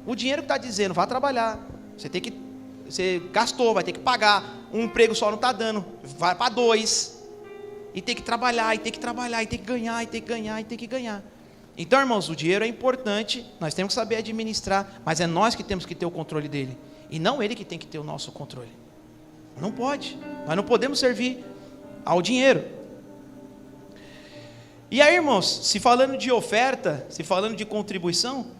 O dinheiro que está dizendo: vá trabalhar. Você gastou, vai ter que pagar. Um emprego só não está dando, vai para 2. E tem que trabalhar, e tem que ganhar. Então, irmãos, o dinheiro é importante. Nós temos que saber administrar. Mas é nós que temos que ter o controle dele. E não ele que tem que ter o nosso controle. Não pode. Nós não podemos servir ao dinheiro. E aí, irmãos, se falando de oferta, se falando de contribuição,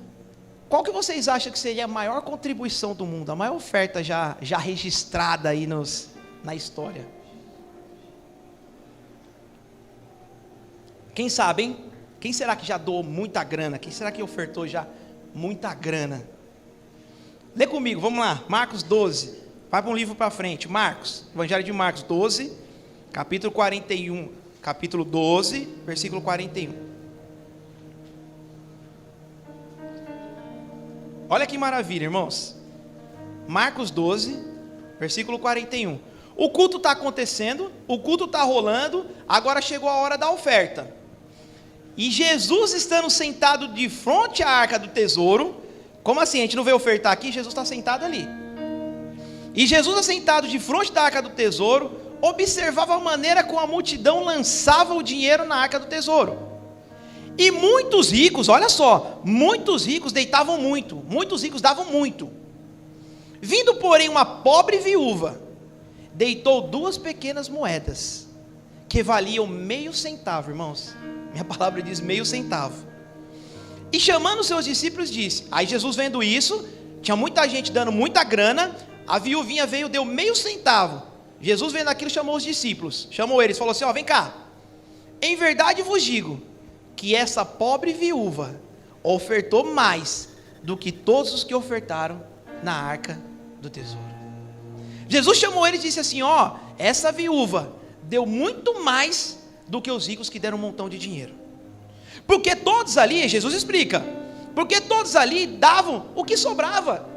qual que vocês acham que seria a maior contribuição do mundo? A maior oferta já registrada aí na história? Quem sabe, hein? Quem será que já doou muita grana? Quem será que ofertou já muita grana? Lê comigo, vamos lá. Marcos 12. Vai para um livro para frente. Marcos, Evangelho de Marcos 12, capítulo 41. Capítulo 12, versículo 41. Olha que maravilha, irmãos. Marcos 12, versículo 41. O culto está acontecendo, o culto está rolando, agora chegou a hora da oferta. E Jesus estando sentado de frente à arca do tesouro. Como assim? A gente não veio ofertar aqui? Jesus está sentado ali. E Jesus assentado de frente da arca do tesouro, observava a maneira como a multidão lançava o dinheiro na arca do tesouro. E muitos ricos, olha só, muitos ricos deitavam muito, muitos ricos davam muito. Vindo, porém, uma pobre viúva, deitou 2 pequenas moedas, que valiam meio centavo, irmãos. Minha palavra diz meio centavo. E chamando os seus discípulos, disse. Aí Jesus vendo isso, tinha muita gente dando muita grana, a viuvinha veio, deu meio centavo. Jesus vendo aquilo, chamou os discípulos, chamou eles, falou assim: ó, vem cá, em verdade vos digo, que essa pobre viúva ofertou mais do que todos os que ofertaram na arca do tesouro. Jesus chamou eles e disse assim: ó, essa viúva deu muito mais do que os ricos que deram um montão de dinheiro. Porque todos ali, Jesus explica, porque todos ali davam o que sobrava.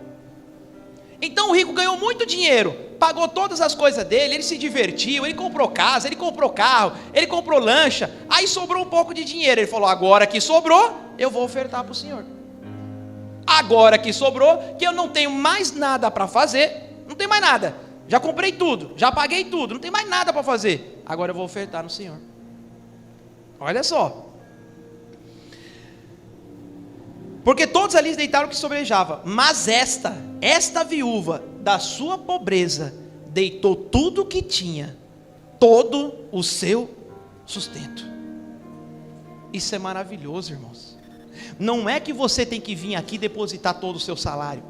Então o rico ganhou muito dinheiro, pagou todas as coisas dele, ele se divertiu, ele comprou casa, ele comprou carro, ele comprou lancha, aí sobrou um pouco de dinheiro, ele falou, agora que sobrou, eu vou ofertar para o Senhor. Agora que sobrou, que eu não tenho mais nada para fazer, não tem mais nada, já comprei tudo, já paguei tudo, não tem mais nada para fazer, agora eu vou ofertar no Senhor. Olha só, porque todos ali deitaram o que sobrejava, mas esta viúva da sua pobreza deitou tudo o que tinha, todo o seu sustento. Isso é maravilhoso, irmãos. Não é que você tem que vir aqui depositar todo o seu salário,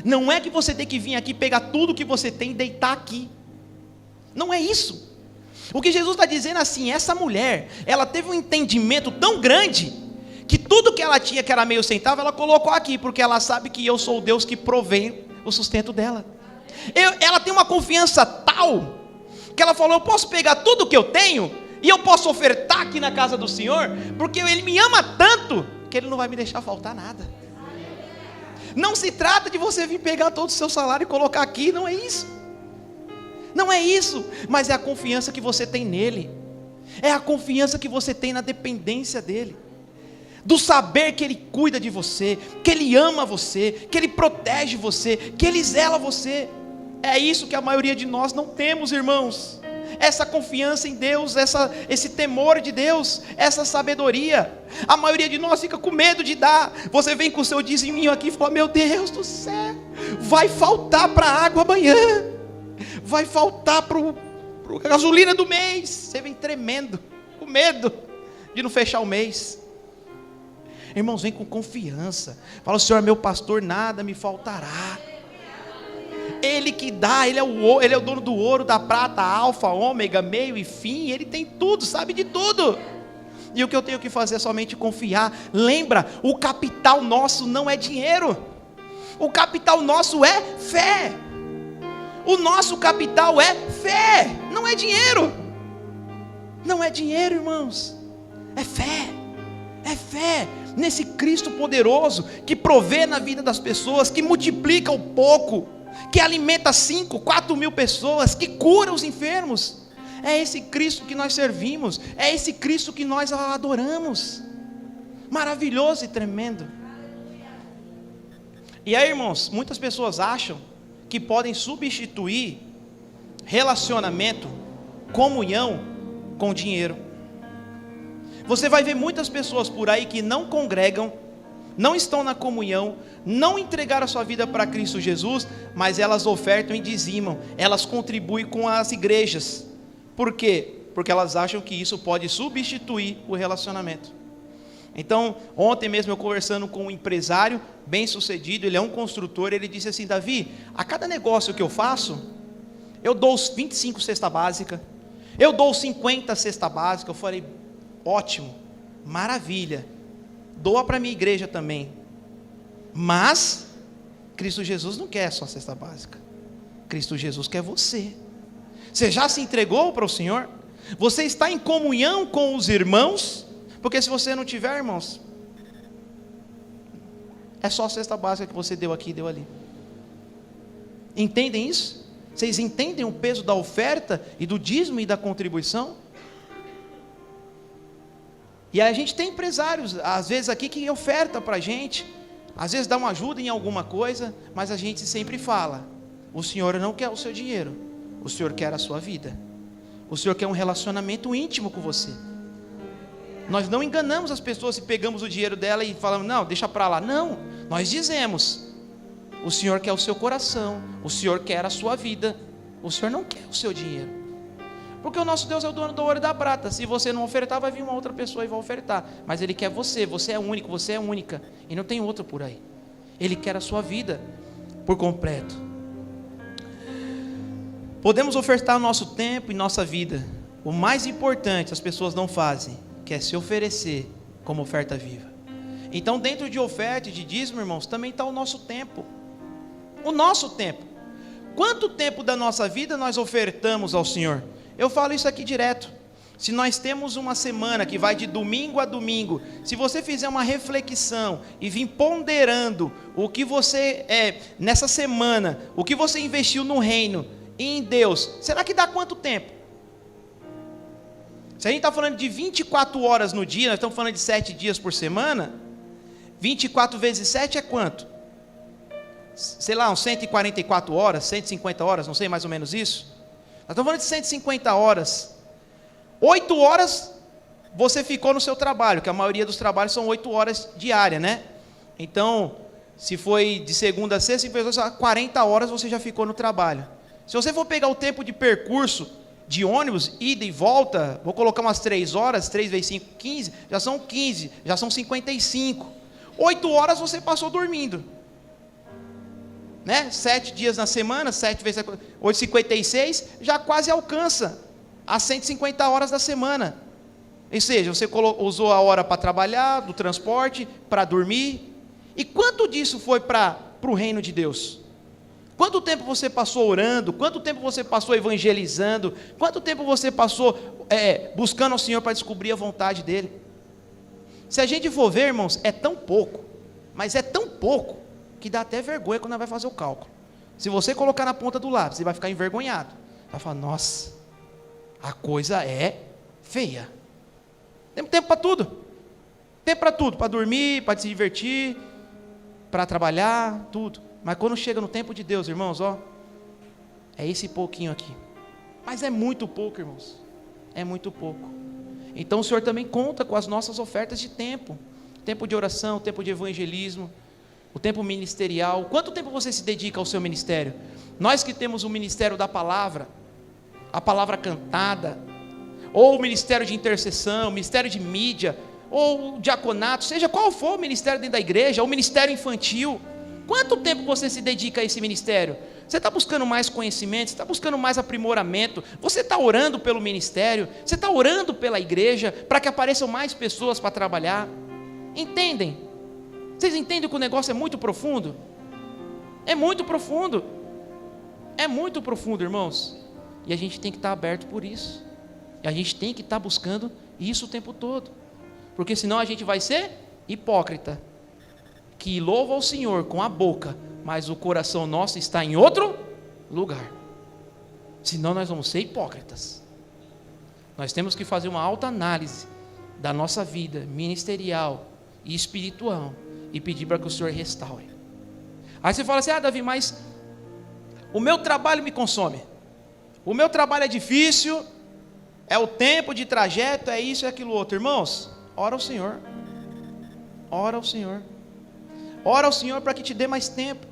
não é que você tem que vir aqui pegar tudo que você tem e deitar aqui, não é isso. O que Jesus está dizendo assim, essa mulher, ela teve um entendimento tão grande, que tudo que ela tinha, que era meio centavo, ela colocou aqui, porque ela sabe que eu sou o Deus que provém o sustento dela. Ela tem uma confiança tal, que ela falou, eu posso pegar tudo que eu tenho, e eu posso ofertar aqui na casa do Senhor, porque Ele me ama tanto, que Ele não vai me deixar faltar nada. Não se trata de você vir pegar todo o seu salário e colocar aqui, não é isso. Não é isso, mas é a confiança que você tem nele, é a confiança que você tem na dependência dele, do saber que Ele cuida de você, que Ele ama você, que Ele protege você, que Ele zela você. É isso que a maioria de nós não temos, irmãos. Essa confiança em Deus, esse temor de Deus, essa sabedoria. A maioria de nós fica com medo de dar. Você vem com o seu diziminho aqui e fala, meu Deus do céu, vai faltar para a água amanhã, vai faltar para a gasolina do mês. Você vem tremendo, com medo de não fechar o mês. Irmãos, vem com confiança. Fala, o Senhor é meu pastor, nada me faltará. Ele que dá, Ele é o dono do ouro, da prata, alfa, ômega, meio e fim. Ele tem tudo, sabe de tudo. E o que eu tenho que fazer é somente confiar. Lembra, o capital nosso não é dinheiro. O capital nosso é fé. O nosso capital é fé, não é dinheiro. Não é dinheiro, irmãos. É fé. É fé nesse Cristo poderoso, que provê na vida das pessoas, que multiplica o pouco, que alimenta 5, 4 mil pessoas, que cura os enfermos. É esse Cristo que nós servimos, é esse Cristo que nós adoramos. Maravilhoso e tremendo. E aí, irmãos, muitas pessoas acham que podem substituir relacionamento, comunhão com dinheiro. Você vai ver muitas pessoas por aí que não congregam, não estão na comunhão, não entregaram a sua vida para Cristo Jesus, mas elas ofertam e dizimam, elas contribuem com as igrejas. Por quê? Porque elas acham que isso pode substituir o relacionamento. Então, ontem mesmo eu conversando com um empresário bem sucedido, ele é um construtor, ele disse assim, Davi, a cada negócio que eu faço, eu dou os 25 cesta básica, eu dou os 50 cesta básica. Eu falei, ótimo, maravilha, doa para a minha igreja também, mas Cristo Jesus não quer só cesta básica, Cristo Jesus quer você. Você já se entregou para o Senhor? Você está em comunhão com os irmãos? Porque se você não tiver, irmãos, é só a cesta básica que você deu aqui e deu ali. Entendem isso? Vocês entendem o peso da oferta e do dízimo e da contribuição? E a gente tem empresários, às vezes aqui, que oferta para a gente, às vezes dá uma ajuda em alguma coisa, mas a gente sempre fala, o Senhor não quer o seu dinheiro, o Senhor quer a sua vida, o Senhor quer um relacionamento íntimo com você. Nós não enganamos as pessoas se pegamos o dinheiro dela e falamos, não, deixa para lá. Não, nós dizemos, o Senhor quer o seu coração, o Senhor quer a sua vida, o Senhor não quer o seu dinheiro. Porque o nosso Deus é o dono do ouro e da prata. Se você não ofertar, vai vir uma outra pessoa e vai ofertar. Mas Ele quer você, você é único, você é única. E não tem outro por aí. Ele quer a sua vida por completo. Podemos ofertar o nosso tempo e nossa vida. O mais importante as pessoas não fazem, que é se oferecer como oferta viva. Então, dentro de oferta e de dízimo, irmãos, também está o nosso tempo. O nosso tempo. Quanto tempo da nossa vida nós ofertamos ao Senhor? Eu falo isso aqui direto. Se nós temos uma semana que vai de domingo a domingo, se você fizer uma reflexão e vir ponderando o que você nessa semana, o que você investiu no reino e em Deus, será que dá quanto tempo? Se a gente está falando de 24 horas no dia, nós estamos falando de 7 dias por semana, 24 vezes 7 é quanto? Sei lá, uns 144 horas, 150 horas, não sei, mais ou menos isso. Nós estamos falando de 150 horas. 8 horas você ficou no seu trabalho, que a maioria dos trabalhos são 8 horas diárias, né? Então, se foi de segunda a sexta, 40 horas você já ficou no trabalho. Se você for pegar o tempo de percurso de ônibus, ida e volta, vou colocar umas 3 horas, 3 vezes 5, 15, já são 15, já são 55. 8 horas você passou dormindo. Né? 7 dias na semana, 7 vezes 8, 56, já quase alcança as 150 horas da semana. Ou seja, você usou a hora para trabalhar, do transporte, para dormir. E quanto disso foi para o reino de Deus? Quanto tempo você passou orando? Quanto tempo você passou evangelizando? Quanto tempo você passou buscando ao Senhor para descobrir a vontade dEle? Se a gente for ver, irmãos, é tão pouco, mas é tão pouco, que dá até vergonha quando vai fazer o cálculo. Se você colocar na ponta do lápis, você vai ficar envergonhado. Vai falar, nossa, a coisa é feia. Temos tempo para tudo. Tempo para tudo, para dormir, para se divertir, para trabalhar, tudo. Mas quando chega no tempo de Deus, irmãos, é esse pouquinho aqui. Mas é muito pouco, irmãos. É muito pouco. Então o Senhor também conta com as nossas ofertas de tempo. Tempo de oração, tempo de evangelismo, o tempo ministerial. Quanto tempo você se dedica ao seu ministério? Nós que temos o ministério da palavra, a palavra cantada, ou o ministério de intercessão, o ministério de mídia, ou o diaconato, seja qual for o ministério dentro da igreja, ou o ministério infantil, quanto tempo você se dedica a esse ministério? Você está buscando mais conhecimento, você está buscando mais aprimoramento, você está orando pelo ministério, você está orando pela igreja, para que apareçam mais pessoas para trabalhar? Entendem? Vocês entendem que o negócio é muito profundo? É muito profundo. É muito profundo, irmãos. E a gente tem que estar aberto por isso. E a gente tem que estar buscando isso o tempo todo. Porque senão a gente vai ser hipócrita, que louva ao Senhor com a boca, mas o coração nosso está em outro lugar. Senão nós vamos ser hipócritas. Nós temos que fazer uma autoanálise da nossa vida ministerial e espiritual e pedir para que o Senhor restaure. Aí você fala assim, Davi, mas o meu trabalho me consome. O meu trabalho é difícil, é o tempo de trajeto, é isso e aquilo outro. Irmãos, ora ao Senhor. Ora ao Senhor. Ora ao Senhor para que te dê mais tempo,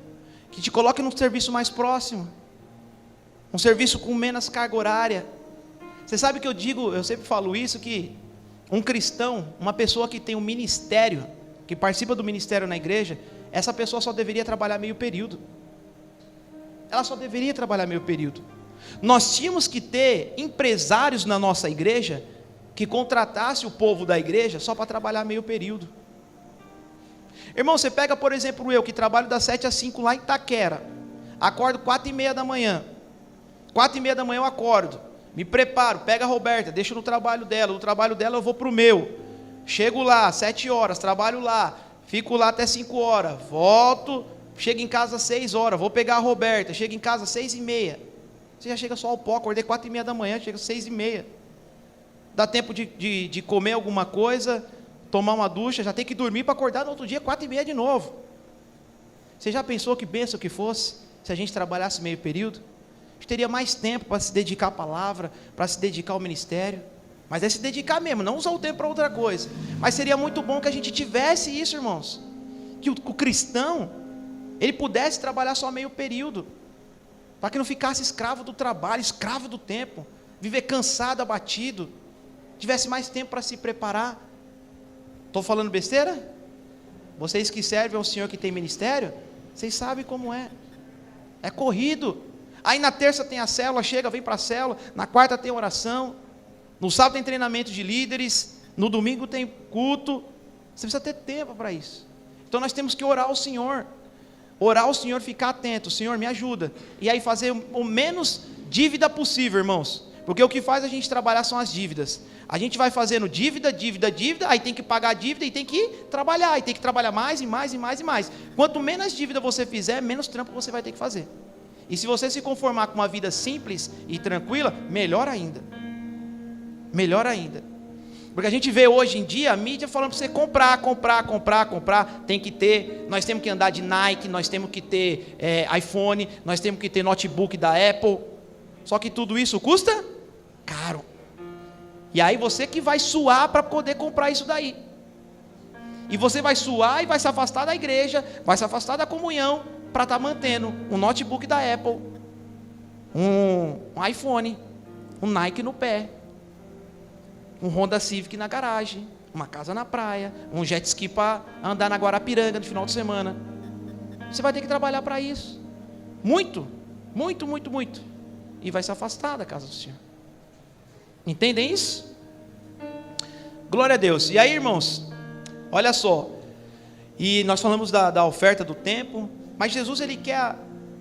que te coloque num serviço mais próximo, um serviço com menos carga horária. Você sabe que eu sempre falo isso, que um cristão, uma pessoa que tem um ministério, que participa do ministério na igreja, essa pessoa só deveria trabalhar meio período. Ela só deveria trabalhar meio período. Nós tínhamos que ter empresários na nossa igreja que contratasse o povo da igreja só para trabalhar meio período. Irmão, você pega, por exemplo, eu que trabalho das 7 às 5 lá em Itaquera, acordo 4:30 da manhã, 4:30 da manhã eu acordo, me preparo, pego a Roberta, deixo no trabalho dela, do trabalho dela eu vou para o meu, chego lá, 7 horas, trabalho lá, fico lá até 5 horas, volto, chego em casa às 6 horas, vou pegar a Roberta, chego em casa às 6:30, você já chega só ao pó, acordei 4:30 da manhã, chega às 6:30, dá tempo de comer alguma coisa, tomar uma ducha, já tem que dormir para acordar no outro dia, 4:30 de novo. Você já pensou que bênção que fosse, se a gente trabalhasse meio período? A gente teria mais tempo para se dedicar à palavra, para se dedicar ao ministério, mas é se dedicar mesmo, não usar o tempo para outra coisa. Mas seria muito bom que a gente tivesse isso, irmãos, que o cristão, ele pudesse trabalhar só meio período, para que não ficasse escravo do trabalho, escravo do tempo, viver cansado, abatido, tivesse mais tempo para se preparar. Estou falando besteira? Vocês que servem ao Senhor que tem ministério, vocês sabem como é. É corrido. Aí na terça tem a célula, chega, vem para a célula. Na quarta tem oração. No sábado tem treinamento de líderes. No domingo tem culto. Você precisa ter tempo para isso. Então nós temos que orar ao Senhor. Orar ao Senhor, ficar atento. Senhor, me ajuda. E aí fazer o menos dívida possível, irmãos. Porque o que faz a gente trabalhar são as dívidas. A gente vai fazendo dívida, aí tem que pagar a dívida e tem que trabalhar, e tem que trabalhar mais e mais e mais e mais. Quanto menos dívida você fizer, menos trampo você vai ter que fazer. E se você se conformar com uma vida simples e tranquila, melhor ainda. Melhor ainda. Porque a gente vê hoje em dia a mídia falando para você comprar, tem que ter, nós temos que andar de Nike, nós temos que ter iPhone, nós temos que ter notebook da Apple. Só que tudo isso custa caro. E aí você que vai suar para poder comprar isso daí. E você vai suar e vai se afastar da igreja, vai se afastar da comunhão, para estar mantendo um notebook da Apple, um iPhone, um Nike no pé, um Honda Civic na garagem, uma casa na praia, um jet ski para andar na Guarapiranga no final de semana. Você vai ter que trabalhar para isso. Muito, muito, muito, muito. E vai se afastar da casa do Senhor. Entendem isso? Glória a Deus. E aí, irmãos, olha só. E nós falamos da oferta do tempo, mas Jesus, Ele quer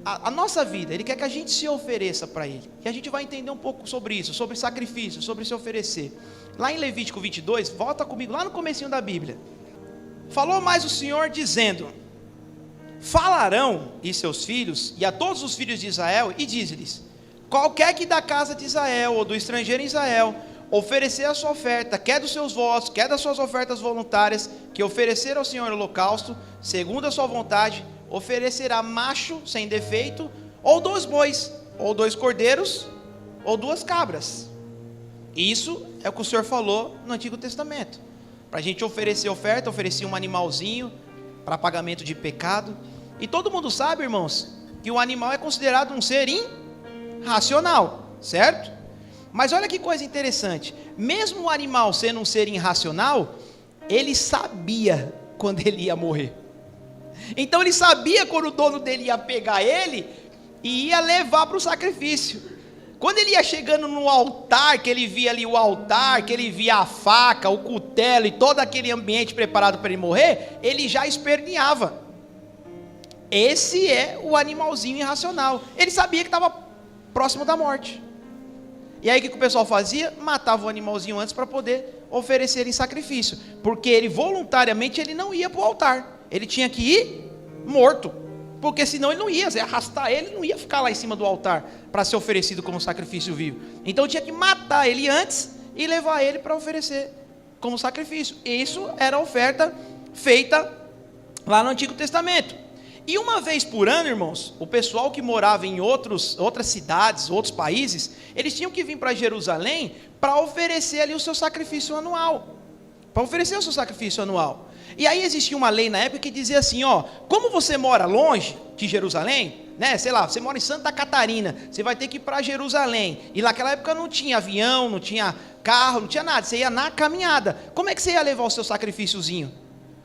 a nossa vida, Ele quer que a gente se ofereça para Ele. E a gente vai entender um pouco sobre isso, sobre sacrifício, sobre se oferecer. Lá em Levítico 22, volta comigo, lá no comecinho da Bíblia. Falou mais o Senhor dizendo: falarão e seus filhos, e a todos os filhos de Israel, e diz-lhes: qualquer que da casa de Israel, ou do estrangeiro em Israel, oferecer a sua oferta, quer dos seus votos, quer das suas ofertas voluntárias, que oferecer ao Senhor holocausto, segundo a sua vontade, oferecerá macho sem defeito, ou 2 bois, ou 2 cordeiros, ou 2 cabras. Isso é o que o Senhor falou no Antigo Testamento. Para a gente oferecer oferta, oferecia um animalzinho para pagamento de pecado. E todo mundo sabe, irmãos, que o animal é considerado um ser irracional, certo? Mas olha que coisa interessante. Mesmo o animal sendo um ser irracional, ele sabia quando ele ia morrer. Então ele sabia quando o dono dele ia pegar ele e ia levar para o sacrifício. Quando ele ia chegando no altar, que ele via ali o altar, que ele via a faca, o cutelo e todo aquele ambiente preparado para ele morrer, ele já esperneava. Esse é o animalzinho irracional. Ele sabia que estava próximo da morte. E aí o que o pessoal fazia? Matava o animalzinho antes para poder oferecer em sacrifício. Porque ele voluntariamente ele não ia para o altar. Ele tinha que ir morto. Porque senão ele não ia, se arrastar ele não ia ficar lá em cima do altar para ser oferecido como sacrifício vivo. Então tinha que matar ele antes e levar ele para oferecer como sacrifício. Isso era a oferta feita lá no Antigo Testamento. E uma vez por ano, irmãos, o pessoal que morava em outras cidades, outros países, eles tinham que vir para Jerusalém para oferecer ali o seu sacrifício anual. Para oferecer o seu sacrifício anual. E aí existia uma lei na época que dizia assim, ó, como você mora longe de Jerusalém, né, sei lá, você mora em Santa Catarina, você vai ter que ir para Jerusalém, e naquela época não tinha avião, não tinha carro, não tinha nada, você ia na caminhada. Como é que você ia levar o seu sacrifíciozinho?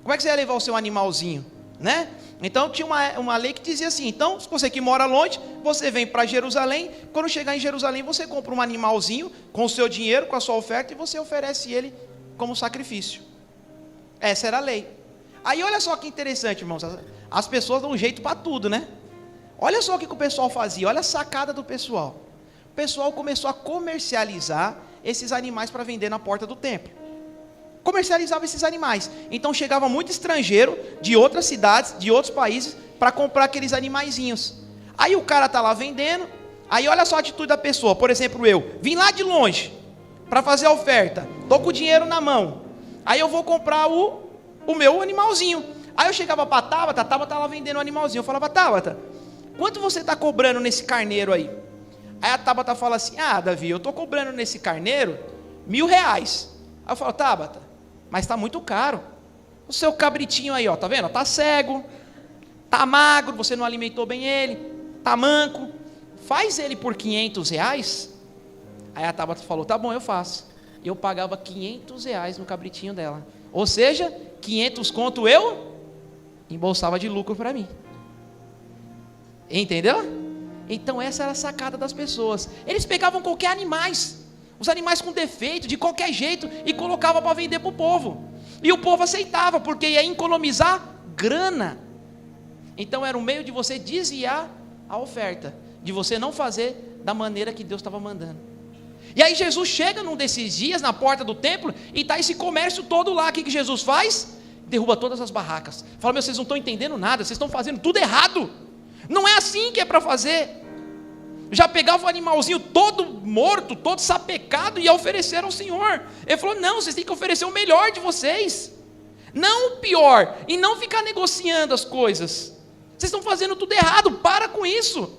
Como é que você ia levar o seu animalzinho, né? Então tinha uma lei que dizia assim, então se você que mora longe, você vem para Jerusalém, quando chegar em Jerusalém você compra um animalzinho com o seu dinheiro, com a sua oferta, e você oferece ele como sacrifício. Essa era a lei. Aí olha só que interessante, irmãos, as pessoas dão um jeito para tudo, né? Olha só o que o pessoal fazia, olha a sacada do pessoal. O pessoal começou a comercializar esses animais para vender na porta do templo. Comercializava esses animais. Então chegava muito estrangeiro de outras cidades, de outros países, para comprar aqueles animaizinhos. Aí o cara está lá vendendo, aí olha só a atitude da pessoa. Por exemplo, eu vim lá de longe para fazer a oferta, estou com o dinheiro na mão. Aí eu vou comprar o meu animalzinho. Aí eu chegava para a Tabata, estava lá vendendo o animalzinho. Eu falava, Tabata, quanto você está cobrando nesse carneiro aí? Aí a Tabata fala assim, Davi, eu estou cobrando nesse carneiro R$1.000. Aí eu falo, Tabata, mas está muito caro. O seu cabritinho aí, ó, tá vendo? Está cego, está magro, você não alimentou bem ele, está manco. Faz ele por R$500. Aí a Tabata falou, tá bom, eu faço. Eu pagava R$500 no cabritinho dela. Ou seja, 500 conto eu embolsava de lucro para mim. Entendeu? Então essa era a sacada das pessoas. Eles pegavam qualquer animais, os animais com defeito, de qualquer jeito, e colocavam para vender para o povo. E o povo aceitava, porque ia economizar grana. Então era um meio de você desviar a oferta, de você não fazer da maneira que Deus estava mandando. E aí Jesus chega num desses dias na porta do templo e está esse comércio todo lá. O que Jesus faz? Derruba todas as barracas. Fala, meu, vocês não estão entendendo nada, vocês estão fazendo tudo errado. Não é assim que é para fazer. Já pegava o animalzinho todo morto, todo sapecado, e ia oferecer ao Senhor. Ele falou, não, vocês têm que oferecer o melhor de vocês, não o pior, e não ficar negociando as coisas. Vocês estão fazendo tudo errado, para com isso.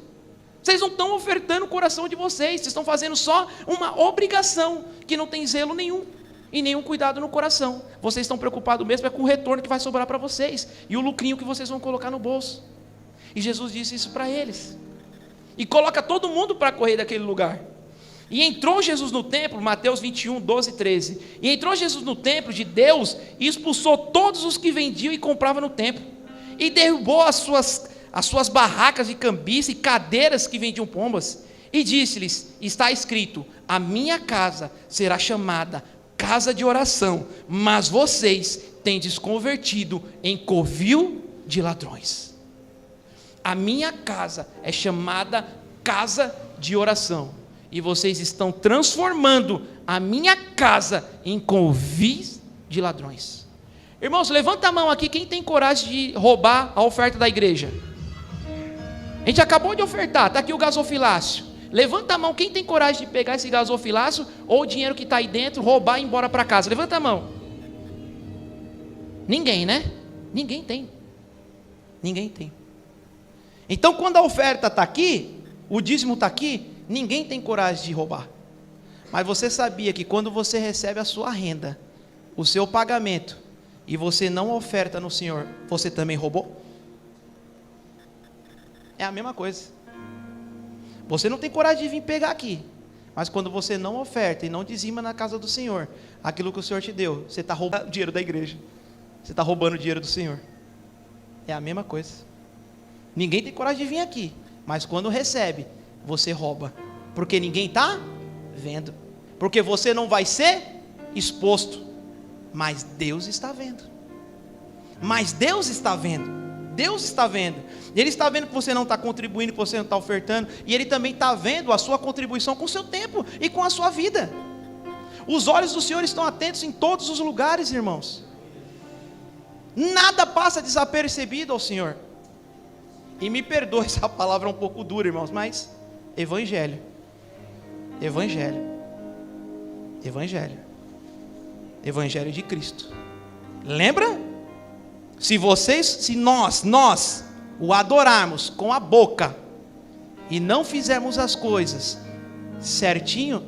Vocês não estão ofertando o coração de vocês estão fazendo só uma obrigação, que não tem zelo nenhum, e nenhum cuidado no coração. Vocês estão preocupados mesmo é com o retorno que vai sobrar para vocês, e o lucrinho que vocês vão colocar no bolso. E Jesus disse isso para eles, e coloca todo mundo para correr daquele lugar. E entrou Jesus no templo, Mateus 21, 12 e 13, e entrou Jesus no templo de Deus, e expulsou todos os que vendiam e compravam no templo, e derrubou as suas barracas de cambiça e cadeiras que vendiam pombas, e disse-lhes, está escrito, a minha casa será chamada casa de oração, mas vocês têm desconvertido em covil de ladrões. A minha casa é chamada casa de oração, e vocês estão transformando a minha casa em covis de ladrões. Irmãos, levanta a mão aqui, quem tem coragem de roubar a oferta da igreja? A gente acabou de ofertar, está aqui o gasofilácio. Levanta a mão, quem tem coragem de pegar esse gasofilácio ou o dinheiro que está aí dentro, roubar e ir embora para casa? Levanta a mão. Ninguém, né? Ninguém tem. Ninguém tem. Então, quando a oferta está aqui, o dízimo está aqui, ninguém tem coragem de roubar. Mas você sabia que quando você recebe a sua renda, o seu pagamento, e você não oferta no Senhor, você também roubou? É a mesma coisa. Você não tem coragem de vir pegar aqui, mas quando você não oferta e não dizima na casa do Senhor, aquilo que o Senhor te deu, você está roubando o dinheiro da igreja, você está roubando o dinheiro do Senhor. É a mesma coisa. Ninguém tem coragem de vir aqui, mas quando recebe, você rouba, porque ninguém está vendo, porque você não vai ser exposto, mas Deus está vendo. Mas Deus está vendo. Deus está vendo. Ele está vendo que você não está contribuindo, que você não está ofertando, e Ele também está vendo a sua contribuição com o seu tempo e com a sua vida. Os olhos do Senhor estão atentos em todos os lugares, irmãos. Nada passa desapercebido ao Senhor. E me perdoe essa palavra um pouco dura, irmãos, mas Evangelho. Evangelho. Evangelho. Evangelho de Cristo. Lembra? Se nós o adorarmos com a boca e não fizermos as coisas certinho,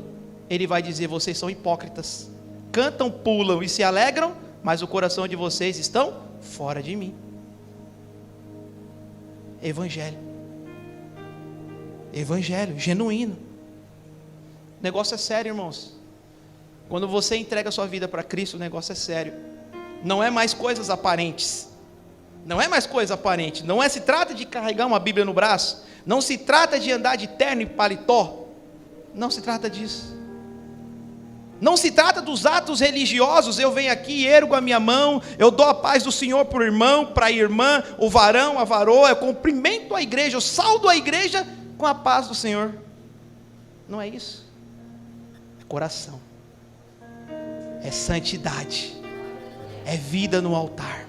Ele vai dizer, vocês são hipócritas, cantam, pulam e se alegram, mas o coração de vocês estão fora de mim. Evangelho. Evangelho genuíno. O negócio é sério, irmãos. Quando você entrega a sua vida para Cristo, o negócio é sério. Não é mais coisas aparentes. Não é mais coisa aparente. Não se trata de carregar uma Bíblia no braço. Não se trata de andar de terno e paletó. Não se trata disso. Não se trata dos atos religiosos. Eu venho aqui, ergo a minha mão, eu dou a paz do Senhor para o irmão, para a irmã, o varão, a varoa, eu cumprimento a igreja, eu saldo a igreja com a paz do Senhor. Não é isso. É coração. É santidade. É vida no altar.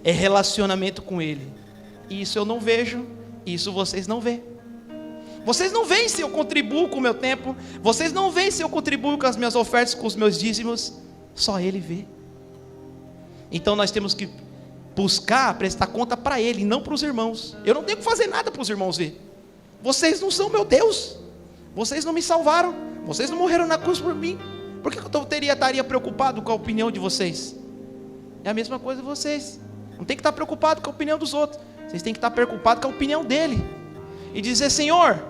É relacionamento com Ele. Isso eu não vejo, isso vocês não veem. Vocês não veem se eu contribuo com o meu tempo, vocês não veem se eu contribuo com as minhas ofertas, com os meus dízimos, só Ele vê. Então nós temos que buscar, prestar conta para Ele, não para os irmãos. Eu não tenho que fazer nada para os irmãos ver. Vocês não são meu Deus, vocês não me salvaram, vocês não morreram na cruz por mim. Por que eu estaria preocupado com a opinião de vocês? É a mesma coisa vocês. Não tem que estar preocupado com a opinião dos outros. Vocês têm que estar preocupados com a opinião dele. E dizer, Senhor,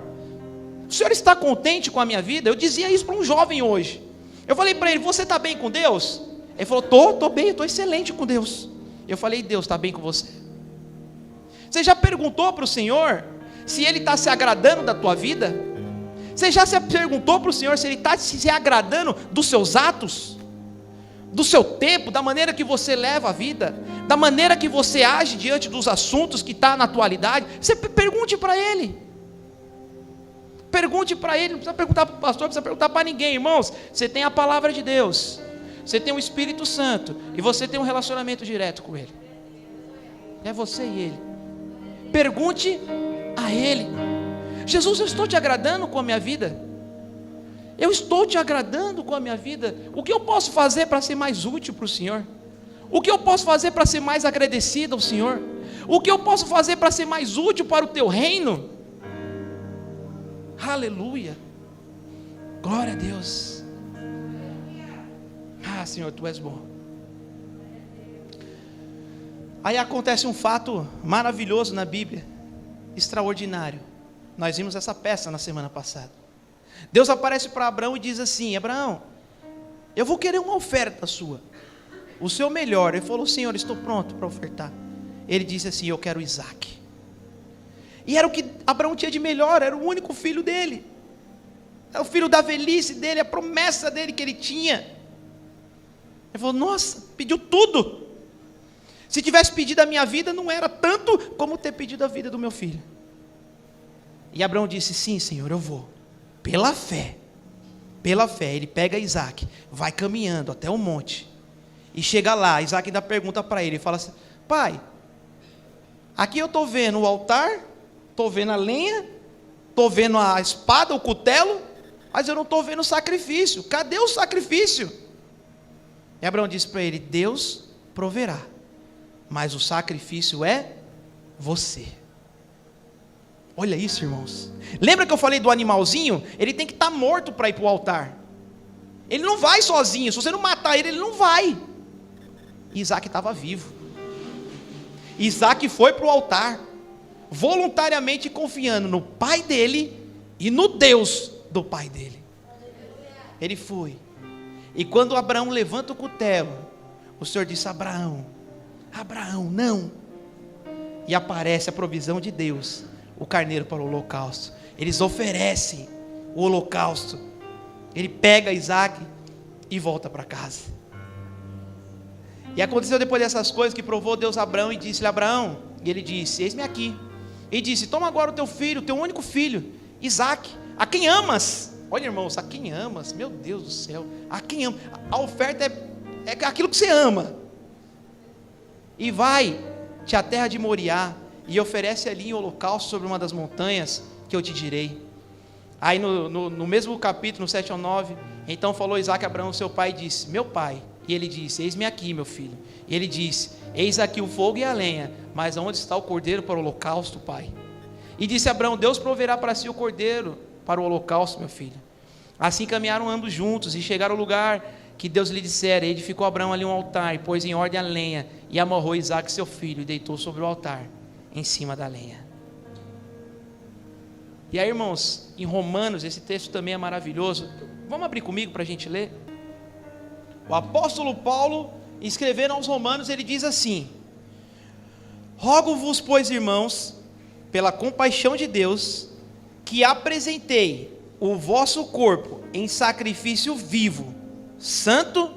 o Senhor está contente com a minha vida? Eu dizia isso para um jovem hoje. Eu falei para ele, você está bem com Deus? Ele falou, estou bem, estou excelente com Deus. Eu falei, Deus está bem com você? Você já perguntou para o Senhor se Ele está se agradando da tua vida? Você já se perguntou para o Senhor se Ele está se agradando dos seus atos? Do seu tempo, da maneira que você leva a vida, da maneira que você age diante dos assuntos que está na atualidade? Você pergunte para Ele. pergunte para ele, não precisa perguntar para o pastor, não precisa perguntar para ninguém, irmãos. Você tem a palavra de Deus, você tem o Espírito Santo, e você tem um relacionamento direto com ele. É você e ele. Pergunte a ele: Jesus, eu estou te agradando com a minha vida? Eu estou te agradando com a minha vida? O que eu posso fazer para ser mais útil para o Senhor? O que eu posso fazer para ser mais agradecido ao Senhor? O que eu posso fazer para ser mais útil para o teu reino? Aleluia, glória a Deus. Ah, Senhor, tu és bom. Aí acontece um fato maravilhoso na Bíblia, extraordinário. Nós vimos essa peça na semana passada. Deus aparece para Abraão e diz assim: Abraão, eu vou querer uma oferta sua, o seu melhor. Ele falou: Senhor, estou pronto para ofertar. Ele disse assim: eu quero Isaque. E era o que Abraão tinha de melhor, era o único filho dele, é o filho da velhice dele, a promessa dele que ele tinha. Ele falou: nossa, pediu tudo. Se tivesse pedido a minha vida, não era tanto como ter pedido a vida do meu filho. E Abraão disse: sim, Senhor, eu vou. Pela fé, ele pega Isaque, vai caminhando até o monte, e chega lá. Isaque ainda pergunta para ele, fala assim: pai, aqui eu estou vendo o altar, estou vendo a lenha, estou vendo a espada, o cutelo, mas eu não estou vendo o sacrifício. Cadê o sacrifício? E Abraão disse para ele: Deus proverá, mas o sacrifício é você. Olha isso, irmãos. Lembra que eu falei do animalzinho? Ele tem que estar morto para ir para o altar. Ele não vai sozinho. Se você não matar ele, ele não vai. Isaque estava vivo. Isaque foi para o altar, voluntariamente confiando no pai dele e no Deus do pai dele. Ele foi. E quando Abraão levanta o cutelo, o Senhor disse: Abraão, Abraão, não. E aparece a provisão de Deus, o carneiro para o holocausto. Eles oferecem o holocausto. Ele pega Isaque e volta para casa. E aconteceu depois dessas coisas que provou Deus a Abraão e disse-lhe: Abraão, e ele disse: eis-me aqui. E disse: toma agora o teu filho, o teu único filho, Isaque, a quem amas. Olha, irmãos, a quem amas, meu Deus do céu, a quem ama. A oferta é aquilo que você ama. E vai-te à terra de Moriá, e oferece ali em holocausto sobre uma das montanhas que eu te direi. Aí no mesmo capítulo, no 7 ao 9, então falou Isaque a Abraão, seu pai, e disse: meu pai. E ele disse: eis-me aqui, meu filho. E ele disse: eis aqui o fogo e a lenha, mas onde está o cordeiro para o holocausto, pai? E disse Abraão: Deus proverá para si o cordeiro para o holocausto, meu filho. Assim caminharam ambos juntos e chegaram ao lugar que Deus lhe dissera. E edificou Abraão ali um altar, e pôs em ordem a lenha, e amarrou Isaque seu filho, e deitou sobre o altar, em cima da lenha. E aí, irmãos, em Romanos, esse texto também é maravilhoso. Vamos abrir comigo para a gente ler? O apóstolo Paulo, escrevendo aos Romanos, ele diz assim: rogo-vos, pois, irmãos, pela compaixão de Deus, que apresentei o vosso corpo em sacrifício vivo, santo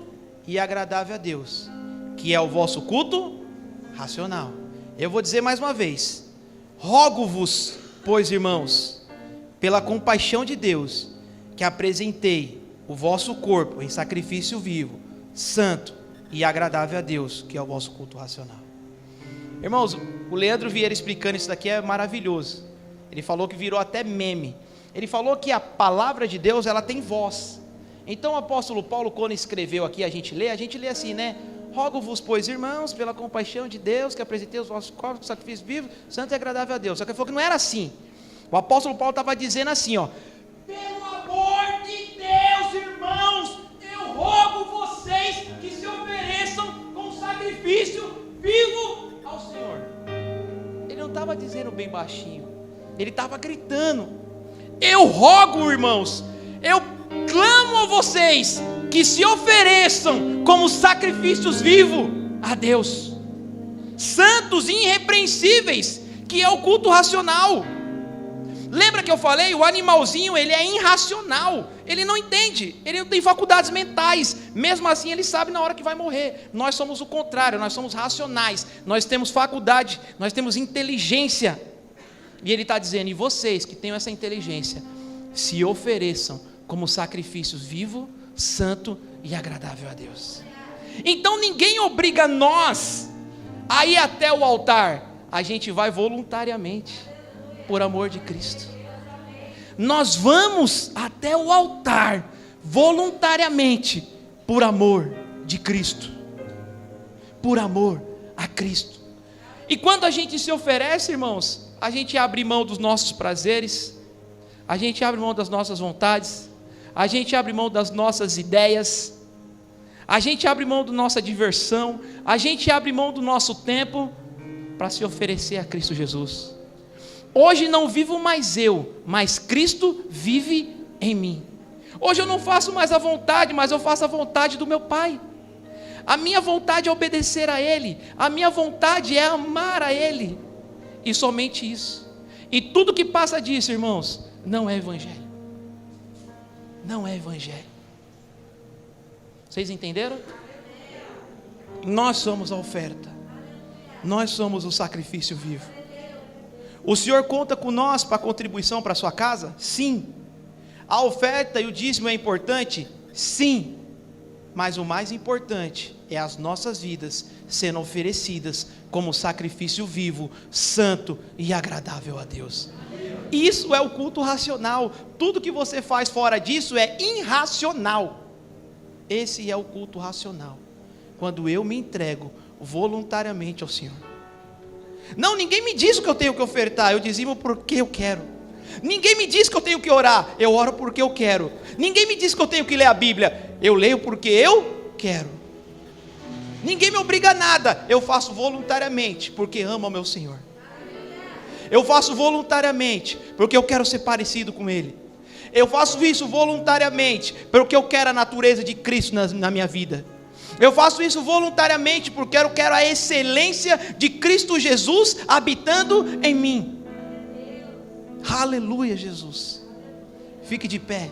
e agradável a Deus, que é o vosso culto racional. Eu vou dizer mais uma vez: rogo-vos, pois, irmãos, pela compaixão de Deus, que apresentei o vosso corpo em sacrifício vivo, santo e agradável a Deus, que é o vosso culto racional. Irmãos, o Leandro Vieira explicando isso daqui é maravilhoso. Ele falou que virou até meme. Ele falou que a palavra de Deus, ela tem voz. Então o apóstolo Paulo, quando escreveu aqui, a gente lê assim, né? Rogo-vos, pois, irmãos, pela compaixão de Deus, que apresentei os vossos corpos em sacrifício vivo, santo e agradável a Deus. Só que ele falou que não era assim. O apóstolo Paulo estava dizendo assim, ó: pelo amor de Deus, irmãos, eu rogo vocês que se ofereçam com sacrifício vivo ao Senhor. Ele não estava dizendo bem baixinho, ele estava gritando: eu rogo, irmãos, eu clamo a vocês que se ofereçam como sacrifícios vivos a Deus, santos e irrepreensíveis, que é o culto racional. Lembra que eu falei? O animalzinho, ele é irracional, ele não entende, ele não tem faculdades mentais, mesmo assim ele sabe na hora que vai morrer. Nós somos o contrário, nós somos racionais, nós temos faculdade, nós temos inteligência. E ele está dizendo: e vocês que têm essa inteligência, se ofereçam como sacrifícios vivo, santo e agradável a Deus. Então ninguém obriga nós a ir até o altar, a gente vai voluntariamente, por amor de Cristo. Nós vamos até o altar voluntariamente, por amor de Cristo, por amor a Cristo. E quando a gente se oferece, irmãos, a gente abre mão dos nossos prazeres, a gente abre mão das nossas vontades, a gente abre mão das nossas ideias, a gente abre mão da nossa diversão, a gente abre mão do nosso tempo para se oferecer a Cristo Jesus. Hoje não vivo mais eu, mas Cristo vive em mim. Hoje eu não faço mais a vontade, mas eu faço a vontade do meu Pai. A minha vontade é obedecer a Ele, a minha vontade é amar a Ele, e somente isso. E tudo que passa disso, irmãos, não é evangelho. Não é evangelho. Vocês entenderam? Nós somos a oferta, nós somos o sacrifício vivo. O Senhor conta com nós para contribuição para a sua casa? Sim. A oferta e o dízimo é importante? Sim. Mas o mais importante é as nossas vidas sendo oferecidas como sacrifício vivo, santo e agradável a Deus. Isso é o culto racional. Tudo que você faz fora disso é irracional. Esse é o culto racional, quando eu me entrego voluntariamente ao Senhor. Não, ninguém me diz o que eu tenho que ofertar, eu dizimo porque eu quero. Ninguém me diz que eu tenho que orar, eu oro porque eu quero. Ninguém me diz que eu tenho que ler a Bíblia, eu leio porque eu quero. Ninguém me obriga a nada, eu faço voluntariamente porque amo ao meu Senhor. Eu faço voluntariamente porque eu quero ser parecido com Ele. Eu faço isso voluntariamente porque eu quero a natureza de Cristo na minha vida. Eu faço isso voluntariamente porque eu quero a excelência de Cristo Jesus habitando em mim. Aleluia, Jesus. Fique de pé.